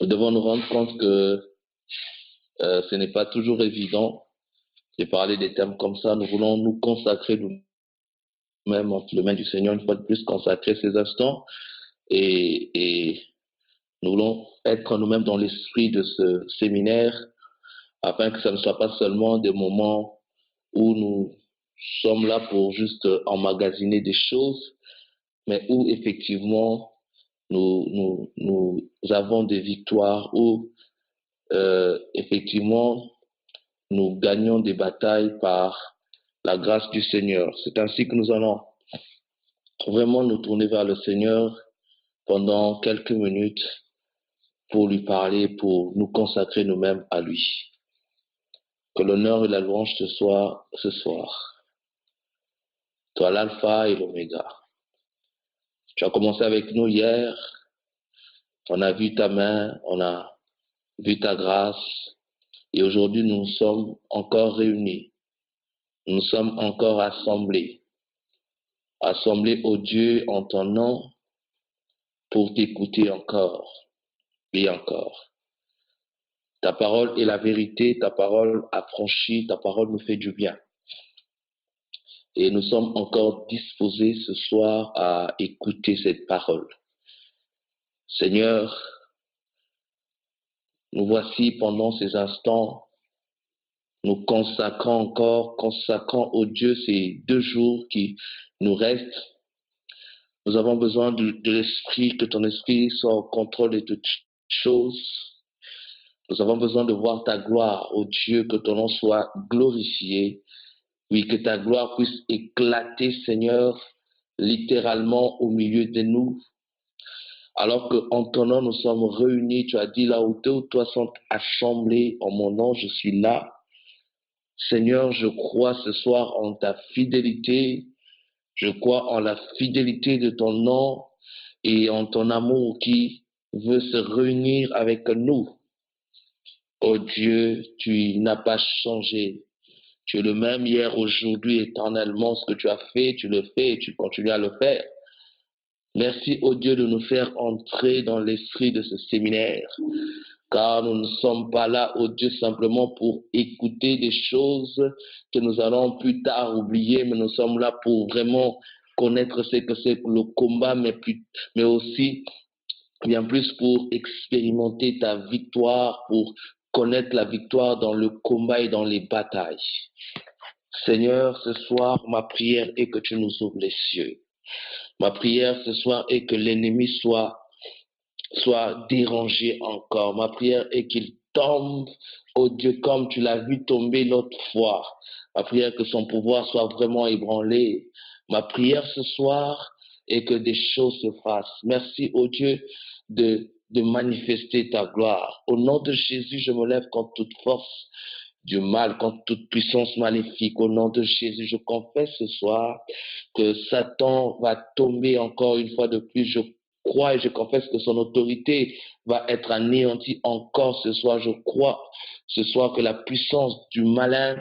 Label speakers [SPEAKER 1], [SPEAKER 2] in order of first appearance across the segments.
[SPEAKER 1] Nous devons nous rendre compte que ce n'est pas toujours évident de parler des thèmes comme ça. Nous voulons nous consacrer nous-mêmes entre les mains du Seigneur, une fois de plus, consacrer ces instants et nous voulons être nous-mêmes dans l'esprit de ce séminaire afin que ça ne soit pas seulement des moments où nous sommes là pour juste emmagasiner des choses, mais où effectivement nous avons des victoires, où effectivement nous gagnons des batailles par la grâce du Seigneur. C'est ainsi que nous allons vraiment nous tourner vers le Seigneur pendant quelques minutes pour lui parler, pour nous consacrer nous-mêmes à lui. Que l'honneur et la louange te soient ce soir. Toi l'alpha et l'oméga. Tu as commencé avec nous hier, on a vu ta main, on a vu ta grâce, et aujourd'hui nous sommes encore réunis, nous sommes encore assemblés au Dieu en ton nom pour t'écouter encore et encore. Ta parole est la vérité, ta parole affranchit, ta parole nous fait du bien. Et nous sommes encore disposés ce soir à écouter cette parole. Seigneur, nous voici pendant ces instants, nous consacrons au Dieu ces 2 jours qui nous restent. Nous avons besoin de l'Esprit, que ton Esprit soit au contrôle de toutes choses. Nous avons besoin de voir ta gloire, ô Dieu, que ton nom soit glorifié. Oui, que ta gloire puisse éclater, Seigneur, littéralement au milieu de nous. Alors qu'en ton nom, nous sommes réunis, tu as dit là où 2 ou 3 sont assemblés en mon nom, je suis là. Seigneur, je crois ce soir en ta fidélité, je crois en la fidélité de ton nom et en ton amour qui veut se réunir avec nous. Oh Dieu, tu n'as pas changé. Tu es le même hier, aujourd'hui, éternellement. Ce que tu as fait, tu le fais et tu continues à le faire. Merci, oh Dieu, de nous faire entrer dans l'esprit de ce séminaire. Car nous ne sommes pas là, oh Dieu, simplement pour écouter des choses que nous allons plus tard oublier, mais nous sommes là pour vraiment connaître ce que c'est le combat, mais aussi bien plus pour expérimenter ta victoire, pour connaître la victoire dans le combat et dans les batailles. Seigneur, ce soir, ma prière est que tu nous ouvres les cieux. Ma prière ce soir est que l'ennemi soit dérangé encore. Ma prière est qu'il tombe, oh Dieu, comme tu l'as vu tomber l'autre fois. Ma prière est que son pouvoir soit vraiment ébranlé. Ma prière ce soir est que des choses se fassent. Merci, oh Dieu, de manifester ta gloire. Au nom de Jésus, je me lève contre toute force du mal, contre toute puissance maléfique. Au nom de Jésus, je confesse ce soir que Satan va tomber encore une fois de plus. Je crois et je confesse que son autorité va être anéantie encore ce soir. Je crois ce soir que la puissance du malin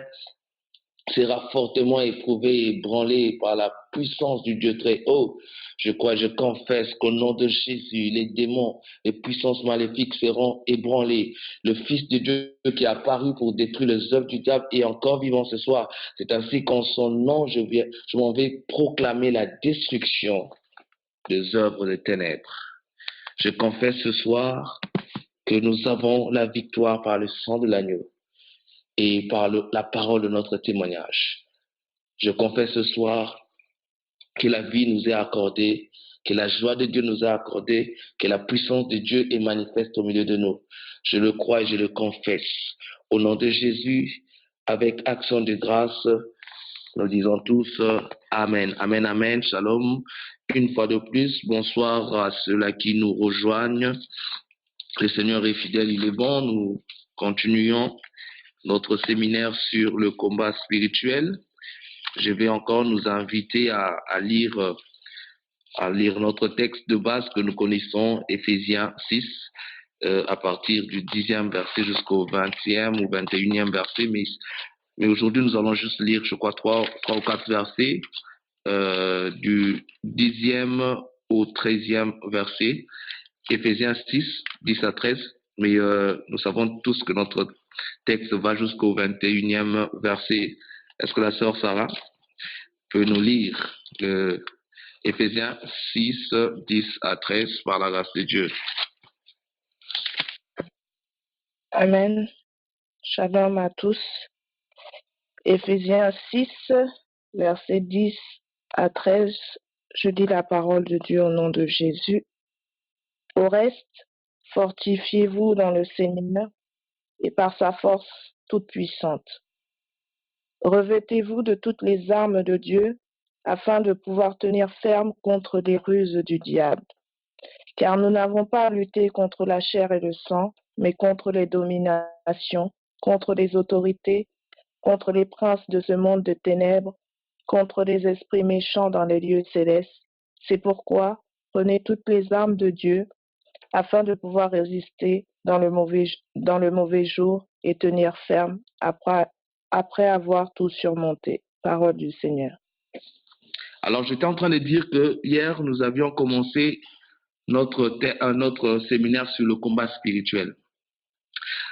[SPEAKER 1] sera fortement éprouvée et ébranlée par la puissance du Dieu très haut. Je crois, je confesse qu'au nom de Jésus, les démons, les puissances maléfiques seront ébranlés. Le Fils de Dieu qui est apparu pour détruire les œuvres du diable est encore vivant ce soir. C'est ainsi qu'en son nom, je m'en vais proclamer la destruction des œuvres des ténèbres. Je confesse ce soir que nous avons la victoire par le sang de l'agneau et par la parole de notre témoignage. Je confesse ce soir que la vie nous est accordée, que la joie de Dieu nous a accordée, que la puissance de Dieu est manifeste au milieu de nous. Je le crois et je le confesse. Au nom de Jésus, avec action de grâce, nous disons tous Amen. Amen, Amen. Shalom. Une fois de plus, bonsoir à ceux-là qui nous rejoignent. Le Seigneur est fidèle, il est bon. Nous continuons notre séminaire sur le combat spirituel. Je vais encore nous inviter à lire notre texte de base que nous connaissons, Éphésiens 6, à partir du 10e verset jusqu'au 20e ou 21e verset. Mais aujourd'hui, nous allons juste lire, je crois, 3 ou 4 versets, du 10e au 13e verset. Éphésiens 6, 10 à 13. Mais nous savons tous que notre texte va jusqu'au 21e verset. Est-ce que la sœur Sarah peut nous lire Éphésiens 6, 10 à 13 par la grâce de Dieu?
[SPEAKER 2] Amen. Shalom à tous. Éphésiens 6, versets 10 à 13. Je dis la parole de Dieu au nom de Jésus. Au reste, fortifiez-vous dans le Seigneur et par sa force toute puissante. Revêtez-vous de toutes les armes de Dieu afin de pouvoir tenir ferme contre les ruses du diable. Car nous n'avons pas à lutter contre la chair et le sang, mais contre les dominations, contre les autorités, contre les princes de ce monde de ténèbres, contre les esprits méchants dans les lieux célestes. C'est pourquoi prenez toutes les armes de Dieu afin de pouvoir résister dans le mauvais jour et tenir ferme après avoir tout surmonté. Parole du Seigneur.
[SPEAKER 1] Alors, j'étais en train de dire que hier, nous avions commencé notre séminaire sur le combat spirituel.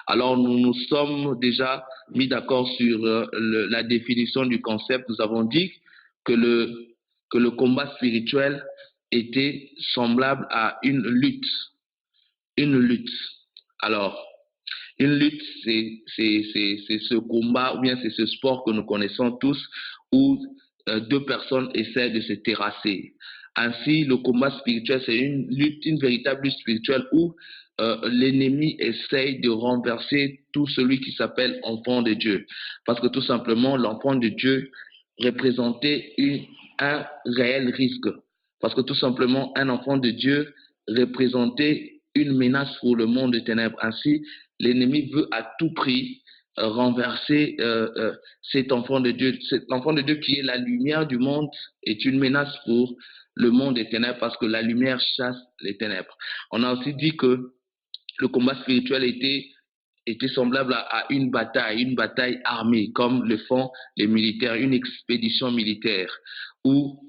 [SPEAKER 1] Alors, nous nous sommes déjà mis d'accord sur la définition du concept. Nous avons dit que le combat spirituel était semblable à une lutte. Une lutte. Alors, une lutte, c'est ce combat ou bien c'est ce sport que nous connaissons tous où deux personnes essaient de se terrasser. Ainsi, le combat spirituel, c'est une lutte, une véritable lutte spirituelle où l'ennemi essaye de renverser tout celui qui s'appelle enfant de Dieu. Parce que tout simplement, l'enfant de Dieu représentait un réel risque. Parce que tout simplement, un enfant de Dieu représentait une menace pour le monde des ténèbres. Ainsi, l'ennemi veut à tout prix renverser cet enfant de Dieu. Cet enfant de Dieu qui est la lumière du monde est une menace pour le monde des ténèbres parce que la lumière chasse les ténèbres. On a aussi dit que le combat spirituel était semblable à une bataille armée, comme le font les militaires, une expédition militaire, où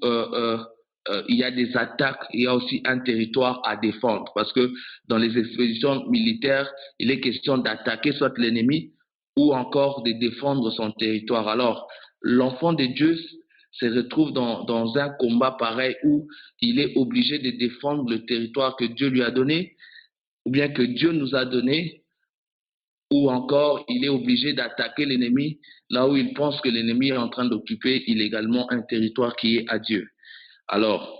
[SPEAKER 1] il y a des attaques, il y a aussi un territoire à défendre, parce que dans les expéditions militaires, il est question d'attaquer soit l'ennemi ou encore de défendre son territoire. Alors, l'enfant de Dieu se retrouve dans un combat pareil où il est obligé de défendre le territoire que Dieu lui a donné, ou bien que Dieu nous a donné, ou encore il est obligé d'attaquer l'ennemi là où il pense que l'ennemi est en train d'occuper illégalement un territoire qui est à Dieu. Alors,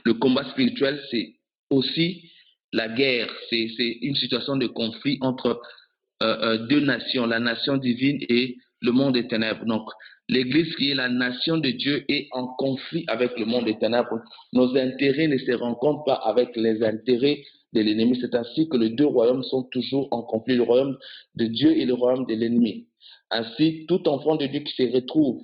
[SPEAKER 1] le combat spirituel, c'est aussi la guerre, c'est une situation de conflit entre deux nations, la nation divine et le monde des ténèbres. Donc, l'Église qui est la nation de Dieu est en conflit avec le monde des ténèbres. Nos intérêts ne se rencontrent pas avec les intérêts de l'ennemi. C'est ainsi que les deux royaumes sont toujours en conflit, le royaume de Dieu et le royaume de l'ennemi. Ainsi, tout enfant de Dieu qui se retrouve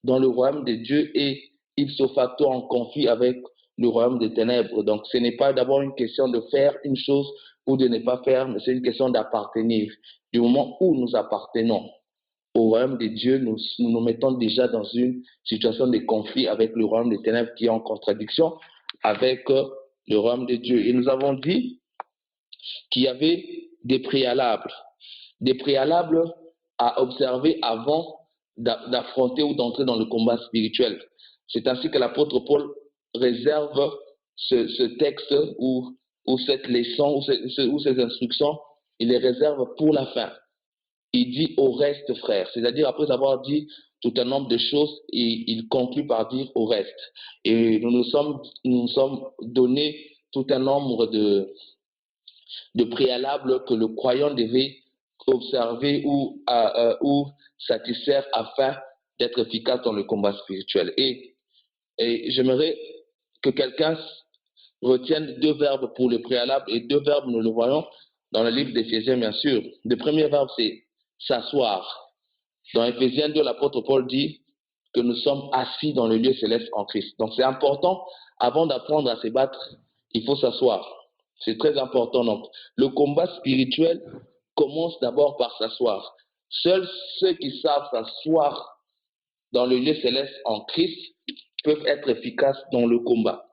[SPEAKER 1] dans le royaume de Dieu est ipso facto en conflit avec le royaume des ténèbres. Donc, ce n'est pas d'abord une question de faire une chose ou de ne pas faire, mais c'est une question d'appartenir. Du moment où nous appartenons au royaume de Dieu, nous nous mettons déjà dans une situation de conflit avec le royaume des ténèbres qui est en contradiction avec le royaume de Dieu. Et nous avons dit qu'il y avait des préalables à observer avant d'affronter ou d'entrer dans le combat spirituel. C'est ainsi que l'apôtre Paul réserve ce texte ou cette leçon ou ces instructions, il les réserve pour la fin. Il dit au reste, frère, c'est-à-dire après avoir dit tout un nombre de choses, il conclut par dire au reste. Et nous nous sommes donné tout un nombre de préalables que le croyant devait observer ou satisfaire afin d'être efficace dans le combat spirituel. Et j'aimerais que quelqu'un retienne deux verbes pour le préalable, et deux verbes, nous le voyons dans le livre d'Éphésiens, bien sûr. Le premier verbe, c'est s'asseoir. Dans Éphésiens 2, l'apôtre Paul dit que nous sommes assis dans le lieu céleste en Christ. Donc c'est important, avant d'apprendre à se battre, il faut s'asseoir. C'est très important. Donc, le combat spirituel commence d'abord par s'asseoir. Seuls ceux qui savent s'asseoir dans le lieu céleste en Christ peuvent être efficaces dans le combat.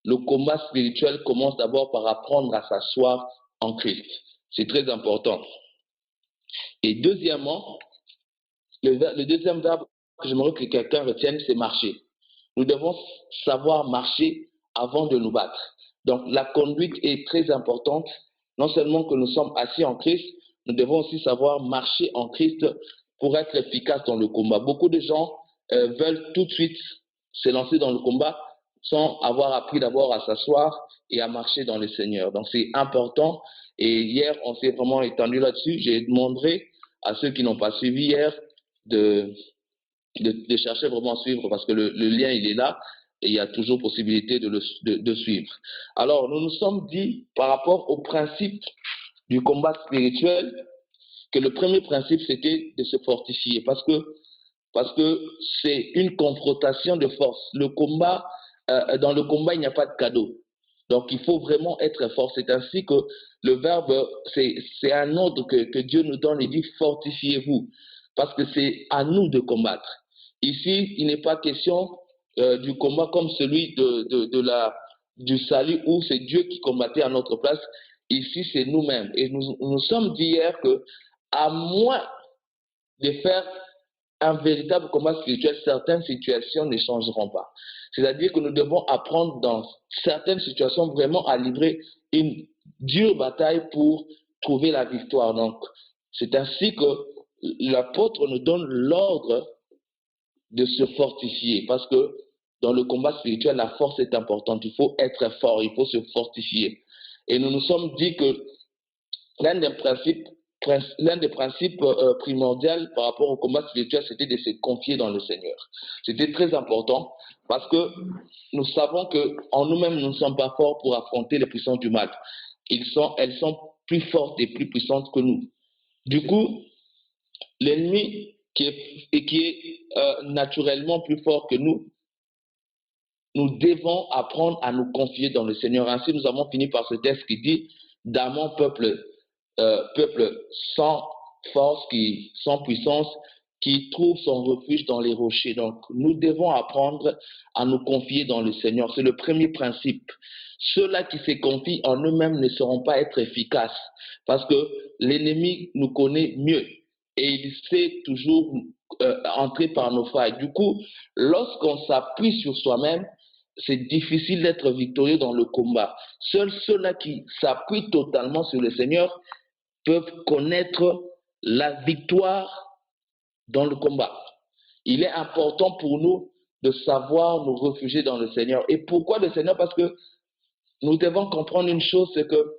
[SPEAKER 1] Le combat spirituel commence d'abord par apprendre à s'asseoir en Christ. C'est très important. Et deuxièmement, le deuxième verbe que j'aimerais que quelqu'un retienne, c'est marcher. Nous devons savoir marcher avant de nous battre. Donc la conduite est très importante. Non seulement que nous sommes assis en Christ, nous devons aussi savoir marcher en Christ pour être efficace dans le combat. Beaucoup de gens veulent tout de suite se lancer dans le combat sans avoir appris d'abord à s'asseoir et à marcher dans le Seigneur. Donc c'est important. Et hier, on s'est vraiment étendu là-dessus. J'ai demandé à ceux qui n'ont pas suivi hier de chercher vraiment à suivre parce que le lien, il est là et il y a toujours possibilité de suivre. Alors, nous nous sommes dit par rapport au principe du combat spirituel que le premier principe, c'était de se fortifier parce que c'est une confrontation de force. Le combat, dans le combat, il n'y a pas de cadeau. Donc, il faut vraiment être fort. C'est ainsi que le verbe, c'est un ordre que Dieu nous donne. Il dit « fortifiez-vous » parce que c'est à nous de combattre. Ici, il n'est pas question du combat comme celui du salut où c'est Dieu qui combattait à notre place. Ici, c'est nous-mêmes. Et nous sommes dit hier que, à moins de faire un véritable combat spirituel, certaines situations ne changeront pas. C'est-à-dire que nous devons apprendre dans certaines situations vraiment à livrer une dure bataille pour trouver la victoire. Donc, c'est ainsi que l'apôtre nous donne l'ordre de se fortifier parce que dans le combat spirituel, la force est importante. Il faut être fort, il faut se fortifier. Et nous nous sommes dit que l'un des principes primordiaux par rapport au combat spirituel, c'était de se confier dans le Seigneur. C'était très important parce que nous savons qu'en nous-mêmes, nous ne sommes pas forts pour affronter les puissances du mal. Elles sont plus fortes et plus puissantes que nous. Du coup, l'ennemi qui est naturellement plus fort que nous devons apprendre à nous confier dans le Seigneur. Ainsi, nous avons fini par ce texte qui dit « Dans mon peuple sans force, sans puissance, qui trouve son refuge dans les rochers. » Donc, nous devons apprendre à nous confier dans le Seigneur. C'est le premier principe. Ceux-là qui se confient en eux-mêmes ne sauront pas être efficaces parce que l'ennemi nous connaît mieux et il sait toujours entrer par nos failles. Du coup, lorsqu'on s'appuie sur soi-même, c'est difficile d'être victorieux dans le combat. Seuls ceux-là qui s'appuient totalement sur le Seigneur peuvent connaître la victoire dans le combat. Il est important pour nous de savoir nous réfugier dans le Seigneur. Et pourquoi le Seigneur? Parce que nous devons comprendre une chose, c'est que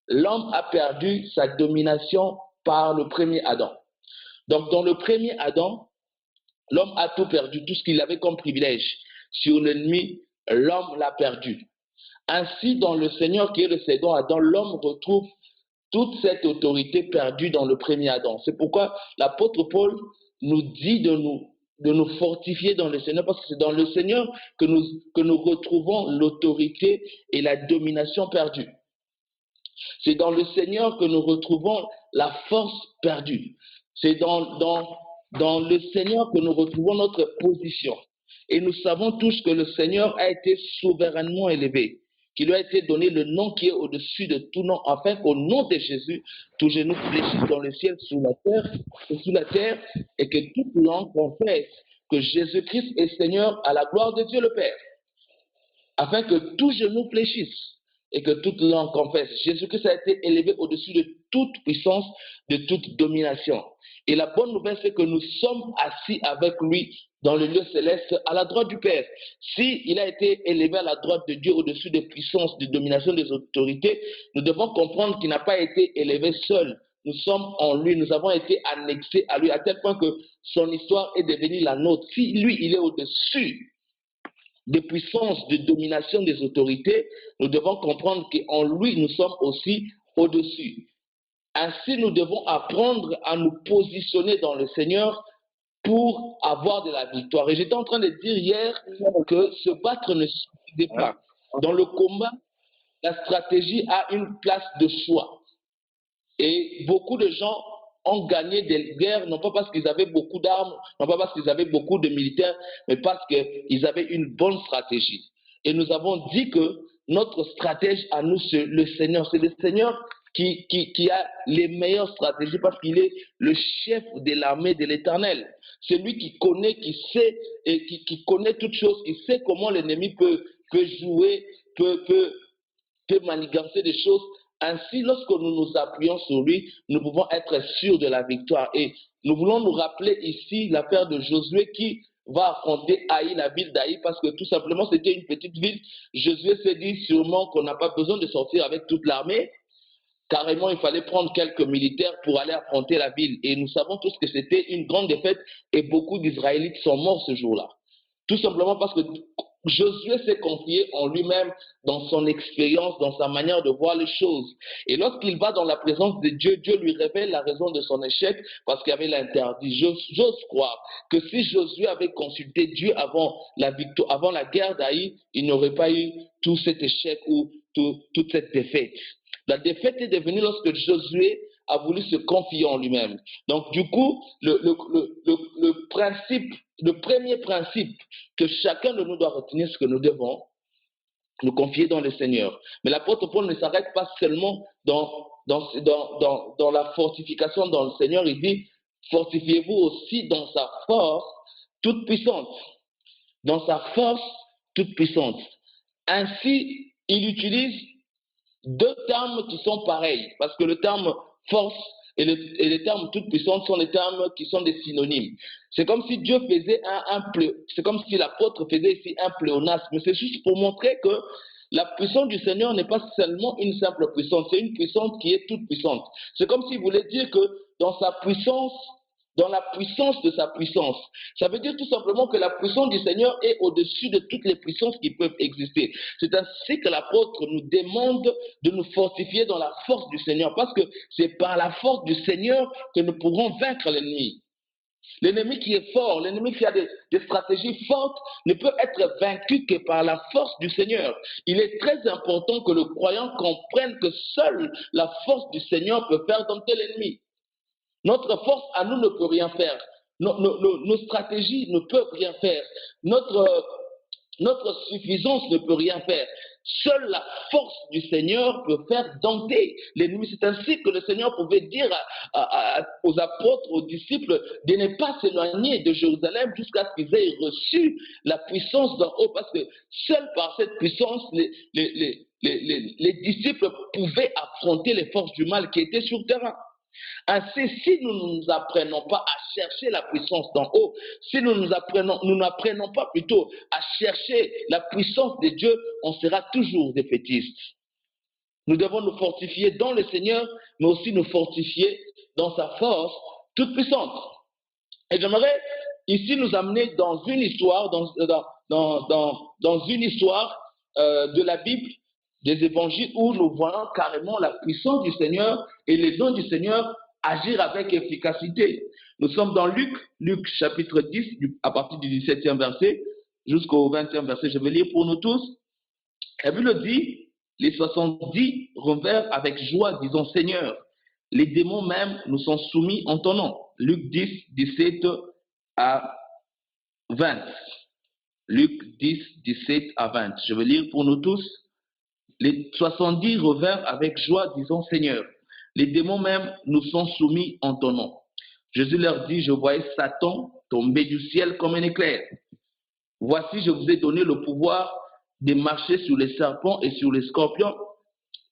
[SPEAKER 1] l'homme a perdu sa domination par le premier Adam. Donc dans le premier Adam, l'homme a tout perdu, tout ce qu'il avait comme privilège sur l'ennemi, l'homme l'a perdu. Ainsi, dans le Seigneur qui est le second Adam, l'homme retrouve toute cette autorité perdue dans le premier Adam. C'est pourquoi l'apôtre Paul nous dit de nous fortifier dans le Seigneur, parce que c'est dans le Seigneur que nous retrouvons l'autorité et la domination perdue. C'est dans le Seigneur que nous retrouvons la force perdue. C'est dans le Seigneur que nous retrouvons notre position. Et nous savons tous que le Seigneur a été souverainement élevé, qu'il lui a été donné le nom qui est au-dessus de tout nom, afin qu'au nom de Jésus, tout genou fléchisse dans le ciel, sous la terre, et que toute langue confesse que Jésus-Christ est Seigneur à la gloire de Dieu le Père. Afin que tout genou fléchisse et que toute langue confesse. Jésus-Christ a été élevé au-dessus de toute puissance, de toute domination. Et la bonne nouvelle, c'est que nous sommes assis avec lui dans le lieu céleste à la droite du Père. S'il a été élevé à la droite de Dieu au-dessus des puissances, de domination des autorités, nous devons comprendre qu'il n'a pas été élevé seul. Nous sommes en lui, nous avons été annexés à lui, à tel point que son histoire est devenue la nôtre. Si lui, il est au-dessus des puissances de domination des autorités, nous devons comprendre qu'en lui, nous sommes aussi au-dessus. Ainsi, nous devons apprendre à nous positionner dans le Seigneur pour avoir de la victoire. Et j'étais en train de dire hier que se battre ne suffit pas. Dans le combat, la stratégie a une place de choix. Et beaucoup de gens ont gagné des guerres, non pas parce qu'ils avaient beaucoup d'armes, non pas parce qu'ils avaient beaucoup de militaires, mais parce qu'ils avaient une bonne stratégie. Et nous avons dit que notre stratège à nous, c'est le Seigneur. C'est le Seigneur qui a les meilleures stratégies parce qu'il est le chef de l'armée de l'Éternel. C'est lui qui connaît, qui sait et qui connaît toutes choses, qui sait comment l'ennemi peut jouer, peut manigancer des choses. Ainsi, lorsque nous nous appuyons sur lui, nous pouvons être sûrs de la victoire. Et nous voulons nous rappeler ici l'affaire de Josué qui va affronter Haï, la ville d'Haï, parce que tout simplement c'était une petite ville. Josué s'est dit sûrement qu'on n'a pas besoin de sortir avec toute l'armée. Carrément, il fallait prendre quelques militaires pour aller affronter la ville. Et nous savons tous que c'était une grande défaite et beaucoup d'Israélites sont morts ce jour-là. Tout simplement parce que Josué s'est confié en lui-même, dans son expérience, dans sa manière de voir les choses. Et lorsqu'il va dans la présence de Dieu, Dieu lui révèle la raison de son échec parce qu'il y avait l'interdit. J'ose croire que si Josué avait consulté Dieu avant la victoire, avant la guerre d'Haï, il n'aurait pas eu tout cet échec ou toute cette défaite. La défaite est devenue lorsque Josué a voulu se confier en lui-même. Donc, du coup, le premier principe que chacun de nous doit retenir, c'est que nous devons nous confier dans le Seigneur. Mais l'apôtre Paul ne s'arrête pas seulement dans la fortification dans le Seigneur. Il dit, fortifiez-vous aussi dans sa force toute puissante. Dans sa force toute puissante. Ainsi, il utilise deux termes qui sont pareils, parce que le terme force et le terme toute puissante sont des termes qui sont des synonymes. C'est comme si Dieu faisait c'est comme si l'apôtre faisait ici un pléonasme, mais c'est juste pour montrer que la puissance du Seigneur n'est pas seulement une simple puissance, c'est une puissance qui est toute puissante. C'est comme s'il voulait dire que dans sa puissance, dans la puissance de sa puissance. Ça veut dire tout simplement que la puissance du Seigneur est au-dessus de toutes les puissances qui peuvent exister. C'est ainsi que l'apôtre nous demande de nous fortifier dans la force du Seigneur, parce que c'est par la force du Seigneur que nous pourrons vaincre l'ennemi. L'ennemi qui est fort, l'ennemi qui a des stratégies fortes, ne peut être vaincu que par la force du Seigneur. Il est très important que le croyant comprenne que seule la force du Seigneur peut faire dompter l'ennemi. Notre force à nous ne peut rien faire. Nos stratégies ne peuvent rien faire. Notre suffisance ne peut rien faire. Seule la force du Seigneur peut faire dompter l'ennemi. C'est ainsi que le Seigneur pouvait dire aux apôtres, aux disciples, de ne pas s'éloigner de Jérusalem jusqu'à ce qu'ils aient reçu la puissance d'en haut. Parce que seul par cette puissance, les disciples pouvaient affronter les forces du mal qui étaient sur le terrain. Ainsi, si nous ne nous apprenons pas à chercher la puissance d'en haut, si nous n'apprenons pas plutôt à chercher la puissance de Dieu, on sera toujours défaitiste. Nous devons nous fortifier dans le Seigneur, mais aussi nous fortifier dans sa force toute puissante. Et j'aimerais ici nous amener dans une histoire, dans une histoire de la Bible, des évangiles, où nous voyons carrément la puissance du Seigneur et les dons du Seigneur agir avec efficacité. Nous sommes dans Luc chapitre 10, à partir du 17e verset jusqu'au 20e verset. Je vais lire pour nous tous. La Bible dit, les 70 revinrent avec joie, disant, Seigneur, les démons même nous sont soumis en ton nom. Luc 10, 17 à 20. Luc 10, 17 à 20. Je vais lire pour nous tous. Les 70 revinrent avec joie, disant, Seigneur, les démons même nous sont soumis en ton nom. Jésus leur dit, je voyais Satan tomber du ciel comme un éclair. Voici, je vous ai donné le pouvoir de marcher sur les serpents et sur les scorpions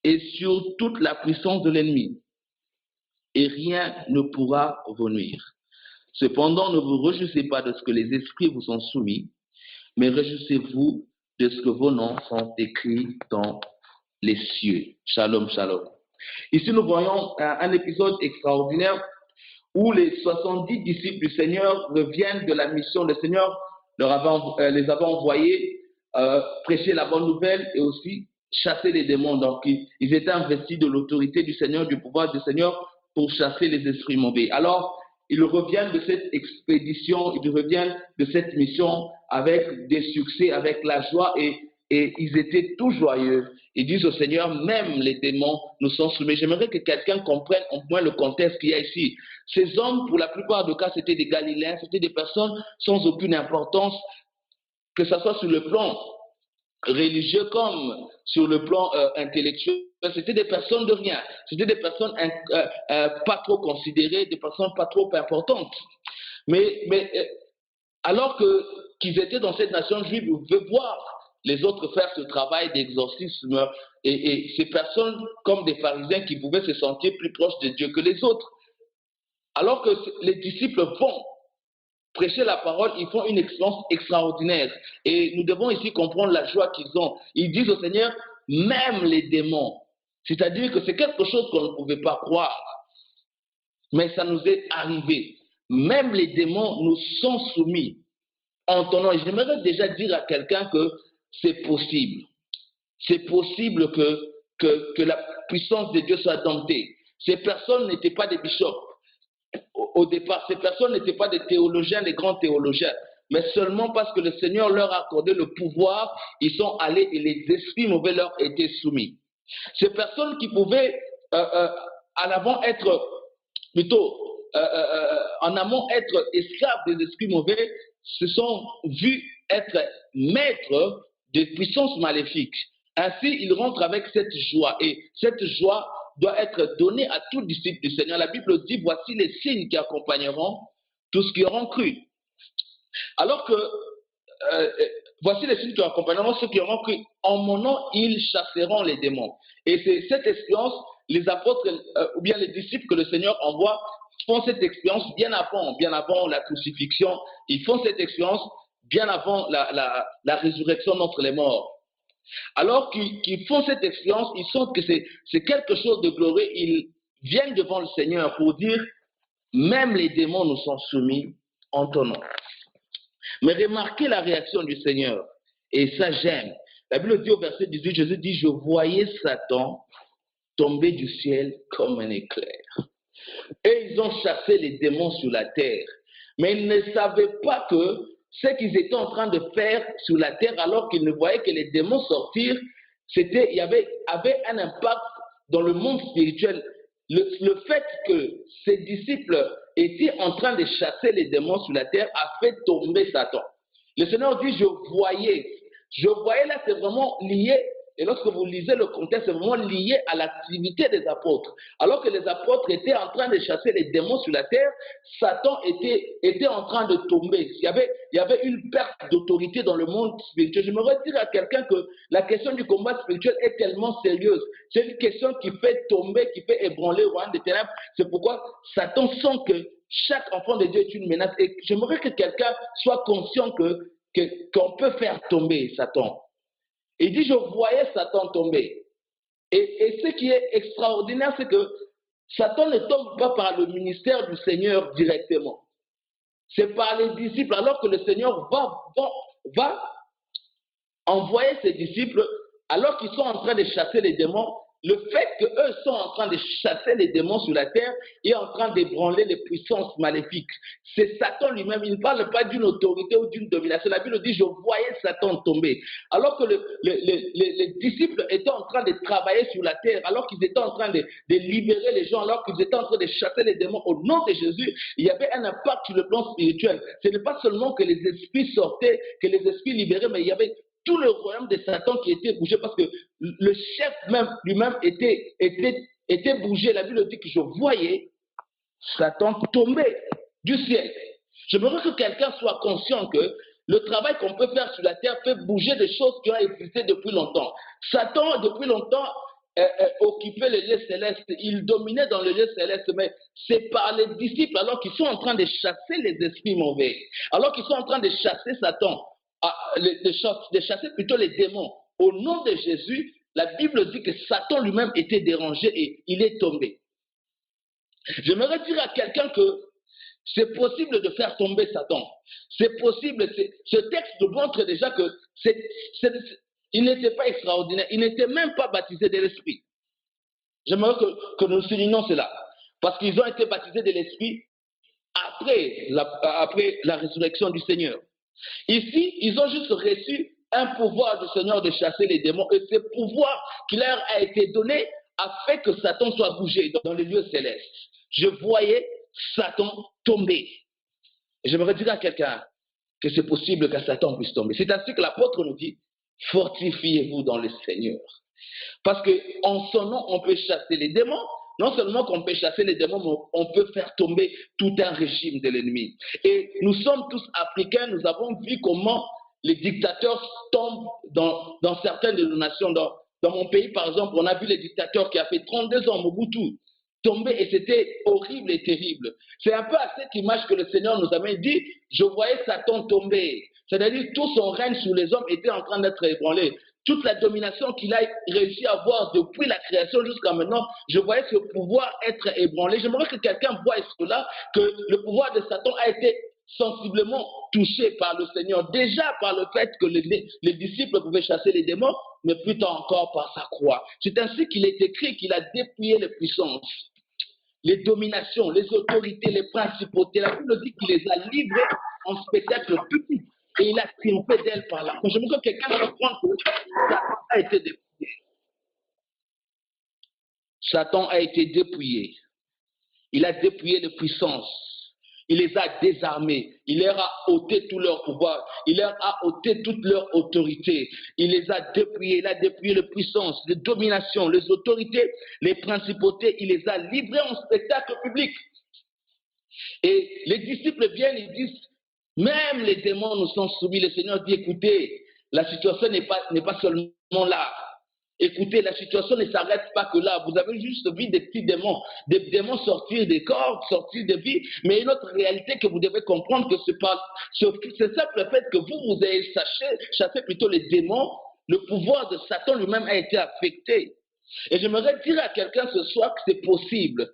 [SPEAKER 1] et sur toute la puissance de l'ennemi. Et rien ne pourra vous nuire. Cependant, ne vous réjouissez pas de ce que les esprits vous sont soumis, mais réjouissez-vous de ce que vos noms sont écrits dans les cieux. Shalom, shalom. Ici, nous voyons un épisode extraordinaire où les 70 disciples du Seigneur reviennent de la mission. Le Seigneur les avait envoyés prêcher la bonne nouvelle et aussi chasser les démons. Donc, ils étaient investis de l'autorité du Seigneur, du pouvoir du Seigneur pour chasser les esprits mauvais. Alors, ils reviennent de cette expédition, ils reviennent de cette mission avec des succès, avec la joie et ils étaient tout joyeux. Ils disent au Seigneur, même les démons nous sont soumis. J'aimerais que quelqu'un comprenne au moins le contexte qu'il y a ici. Ces hommes, pour la plupart des cas, c'était des Galiléens, c'était des personnes sans aucune importance, que ce soit sur le plan religieux comme sur le plan intellectuel, c'était des personnes de rien. C'était des personnes pas trop considérées, des personnes pas trop importantes. Mais alors qu'ils étaient dans cette nation juive, vous pouvez voir les autres faire ce travail d'exorcisme et ces personnes comme des pharisiens qui pouvaient se sentir plus proches de Dieu que les autres. Alors que les disciples vont prêcher la parole, ils font une expérience extraordinaire. Et nous devons ici comprendre la joie qu'ils ont. Ils disent au Seigneur, même les démons. C'est-à-dire que c'est quelque chose qu'on ne pouvait pas croire. Mais ça nous est arrivé. Même les démons nous sont soumis en ton nom. J'aimerais déjà dire à quelqu'un que c'est possible. C'est possible que la puissance de Dieu soit domptée. Ces personnes n'étaient pas des bishops. Au départ, ces personnes n'étaient pas des théologiens, des grands théologiens, mais seulement parce que le Seigneur leur a accordé le pouvoir, ils sont allés et les esprits mauvais leur étaient soumis. Ces personnes qui pouvaient en avant être, plutôt en amont être esclaves des esprits mauvais, se sont vus être maîtres des puissances maléfiques. Ainsi, ils rentrent avec cette joie et cette joie doit être donnée à tout disciple du Seigneur. La Bible dit, voici les signes qui accompagneront tous ceux qui auront cru. Alors que, voici les signes qui accompagneront ceux qui auront cru. En mon nom, ils chasseront les démons. Et c'est cette expérience, les apôtres ou bien les disciples que le Seigneur envoie font cette expérience bien avant la crucifixion. Ils font cette expérience bien avant la résurrection d'entre les morts. Alors qu'ils font cette expérience, ils sentent que c'est quelque chose de glorieux. Ils viennent devant le Seigneur pour dire, même les démons nous sont soumis en ton nom. Mais remarquez la réaction du Seigneur. Et ça, j'aime. La Bible dit au verset 18, Jésus dit, je voyais Satan tomber du ciel comme un éclair. Et ils ont chassé les démons sur la terre. Mais ils ne savaient pas que ce qu'ils étaient en train de faire sur la terre, alors qu'ils ne voyaient que les démons sortir, il y avait un impact dans le monde spirituel. Le fait que ces disciples étaient en train de chasser les démons sur la terre a fait tomber Satan. Le Seigneur dit, je voyais. Je voyais là, c'est vraiment lié. Et lorsque vous lisez le contexte, c'est vraiment lié à l'activité des apôtres. Alors que les apôtres étaient en train de chasser les démons sur la terre, Satan était en train de tomber. Il y avait une perte d'autorité dans le monde spirituel. J'aimerais dire à quelqu'un que la question du combat spirituel est tellement sérieuse. C'est une question qui fait tomber, qui fait ébranler le royaume des ténèbres. C'est pourquoi Satan sent que chaque enfant de Dieu est une menace. Et j'aimerais que quelqu'un soit conscient qu'on peut faire tomber Satan. Il dit, je voyais Satan tomber. Et ce qui est extraordinaire, c'est que Satan ne tombe pas par le ministère du Seigneur directement. C'est par les disciples, alors que le Seigneur va envoyer ses disciples, alors qu'ils sont en train de chasser les démons. Le fait qu'eux sont en train de chasser les démons sur la terre et en train d'ébranler les puissances maléfiques. C'est Satan lui-même, il ne parle pas d'une autorité ou d'une domination. La Bible dit, je voyais Satan tomber. Alors que les disciples étaient en train de travailler sur la terre, alors qu'ils étaient en train de libérer les gens, alors qu'ils étaient en train de chasser les démons au nom de Jésus, il y avait un impact sur le plan spirituel. Ce n'est pas seulement que les esprits sortaient, que les esprits libéraient, mais il y avait tout le royaume de Satan qui était bougé parce que le chef même lui-même était bougé. La Bible dit que je voyais Satan tomber du ciel. J'aimerais que quelqu'un soit conscient que le travail qu'on peut faire sur la terre fait bouger des choses qui ont existé depuis longtemps. Satan, depuis longtemps, occupait le lieu céleste. Il dominait dans le lieu céleste, mais c'est par les disciples, alors qu'ils sont en train de chasser les esprits mauvais, alors qu'ils sont en train de chasser Satan, de chasser plutôt les démons. Au nom de Jésus, la Bible dit que Satan lui-même était dérangé et il est tombé. J'aimerais dire à quelqu'un que c'est possible de faire tomber Satan. C'est possible. Ce texte nous montre déjà que il n'était pas extraordinaire. Il n'était même pas baptisé de l'Esprit. J'aimerais que nous soulignions cela. Parce qu'ils ont été baptisés de l'Esprit après la résurrection du Seigneur. Ici, ils ont juste reçu un pouvoir du Seigneur de chasser les démons. Et ce pouvoir qui leur a été donné a fait que Satan soit bougé dans les lieux célestes. Je voyais Satan tomber. Et j'aimerais dire à quelqu'un que c'est possible que Satan puisse tomber. C'est ainsi que l'apôtre nous dit, Fortifiez-vous dans le Seigneur. Parce qu'en son nom, on peut chasser les démons. Non seulement qu'on peut chasser les démons, mais on peut faire tomber tout un régime de l'ennemi. Et nous sommes tous africains, nous avons vu comment les dictateurs tombent dans certaines de nos nations. Dans mon pays, par exemple, on a vu les dictateurs qui a fait 32 ans, Mobutu, tomber et c'était horrible et terrible. C'est un peu à cette image que le Seigneur nous avait dit, je voyais Satan tomber. C'est-à-dire tout son règne sur les hommes était en train d'être ébranlé. Toute la domination qu'il a réussi à avoir depuis la création jusqu'à maintenant, je voyais ce pouvoir être ébranlé. J'aimerais que quelqu'un voie cela, que le pouvoir de Satan a été sensiblement touché par le Seigneur. Déjà par le fait que les disciples pouvaient chasser les démons, mais plus tard encore par sa croix. C'est ainsi qu'il est écrit qu'il a dépouillé les puissances, les dominations, les autorités, les principautés. La Bible dit qu'il les a livrées en spectacle public. Et il a triomphé d'elle par là. Je me dis que quelqu'un comprend que Satan a été dépouillé. Satan a été dépouillé. Il a dépouillé les puissances. Il les a désarmés. Il leur a ôté tout leur pouvoir. Il leur a ôté toute leur autorité. Il les a dépouillés. Il a dépouillé les puissances, les dominations, les autorités, les principautés. Il les a livrés en spectacle public. Et les disciples viennent et disent, même les démons nous sont soumis. Le Seigneur dit, écoutez, la situation n'est pas seulement là. Écoutez, la situation ne s'arrête pas que là. Vous avez juste vu des petits démons, des démons sortir des corps, sortir des vies, mais une autre réalité que vous devez comprendre, que c'est simple fait que vous avez chassé plutôt les démons, le pouvoir de Satan lui-même a été affecté. Et j'aimerais dire à quelqu'un ce soir que c'est possible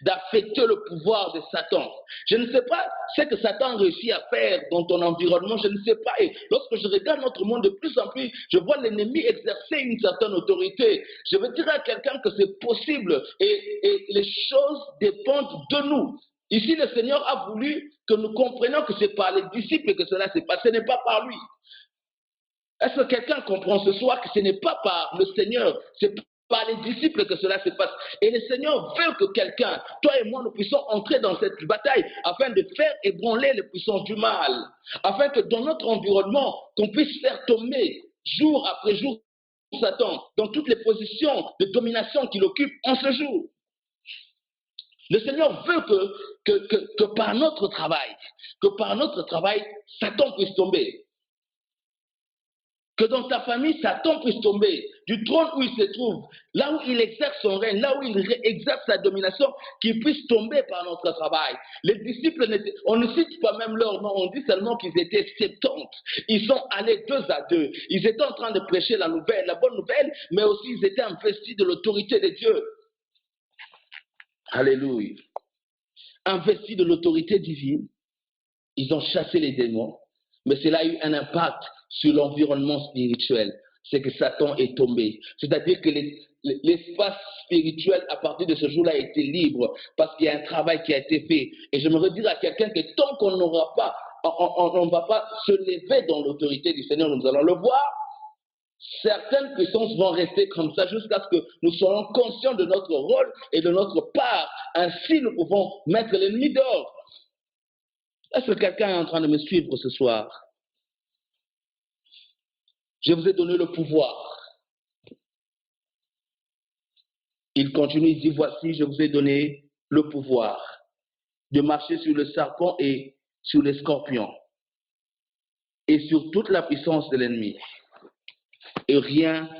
[SPEAKER 1] d'affecter le pouvoir de Satan. Je ne sais pas ce que Satan réussit à faire dans ton environnement, je ne sais pas. Et lorsque je regarde notre monde de plus en plus, je vois l'ennemi exercer une certaine autorité. Je veux dire à quelqu'un que c'est possible et les choses dépendent de nous. Ici, le Seigneur a voulu que nous comprenions que c'est par les disciples que cela s'est passé, ce n'est pas par lui. Est-ce que quelqu'un comprend ce soir que ce n'est pas par le Seigneur, c'est par les disciples que cela se passe. Et le Seigneur veut que quelqu'un, toi et moi, nous puissions entrer dans cette bataille afin de faire ébranler les puissances du mal, afin que dans notre environnement, qu'on puisse faire tomber jour après jour Satan dans toutes les positions de domination qu'il occupe en ce jour. Le Seigneur veut que par notre travail, Satan puisse tomber. Que dans ta famille, Satan puisse tomber du trône où il se trouve, là où il exerce son règne, là où il exerce sa domination, qu'il puisse tomber par notre travail. Les disciples, on ne cite pas même leur nom, on dit seulement qu'ils étaient 70. Ils sont allés 2 à 2. Ils étaient en train de prêcher la bonne nouvelle, mais aussi ils étaient investis de l'autorité de Dieu. Alléluia. Investis de l'autorité divine, ils ont chassé les démons, mais cela a eu un impact sur l'environnement spirituel. C'est que Satan est tombé. C'est-à-dire que l'espace spirituel à partir de ce jour-là a été libre parce qu'il y a un travail qui a été fait. Et je me redis à quelqu'un que tant qu'on n'aura pas, on ne va pas se lever dans l'autorité du Seigneur, nous allons le voir. Certaines puissances vont rester comme ça jusqu'à ce que nous soyons conscients de notre rôle et de notre part. Ainsi, nous pouvons mettre l'ennemi dehors. Est-ce que quelqu'un est en train de me suivre ce soir? Je vous ai donné le pouvoir. Il continue, il dit, voici, je vous ai donné le pouvoir de marcher sur le serpent et sur les scorpions et sur toute la puissance de l'ennemi. Et rien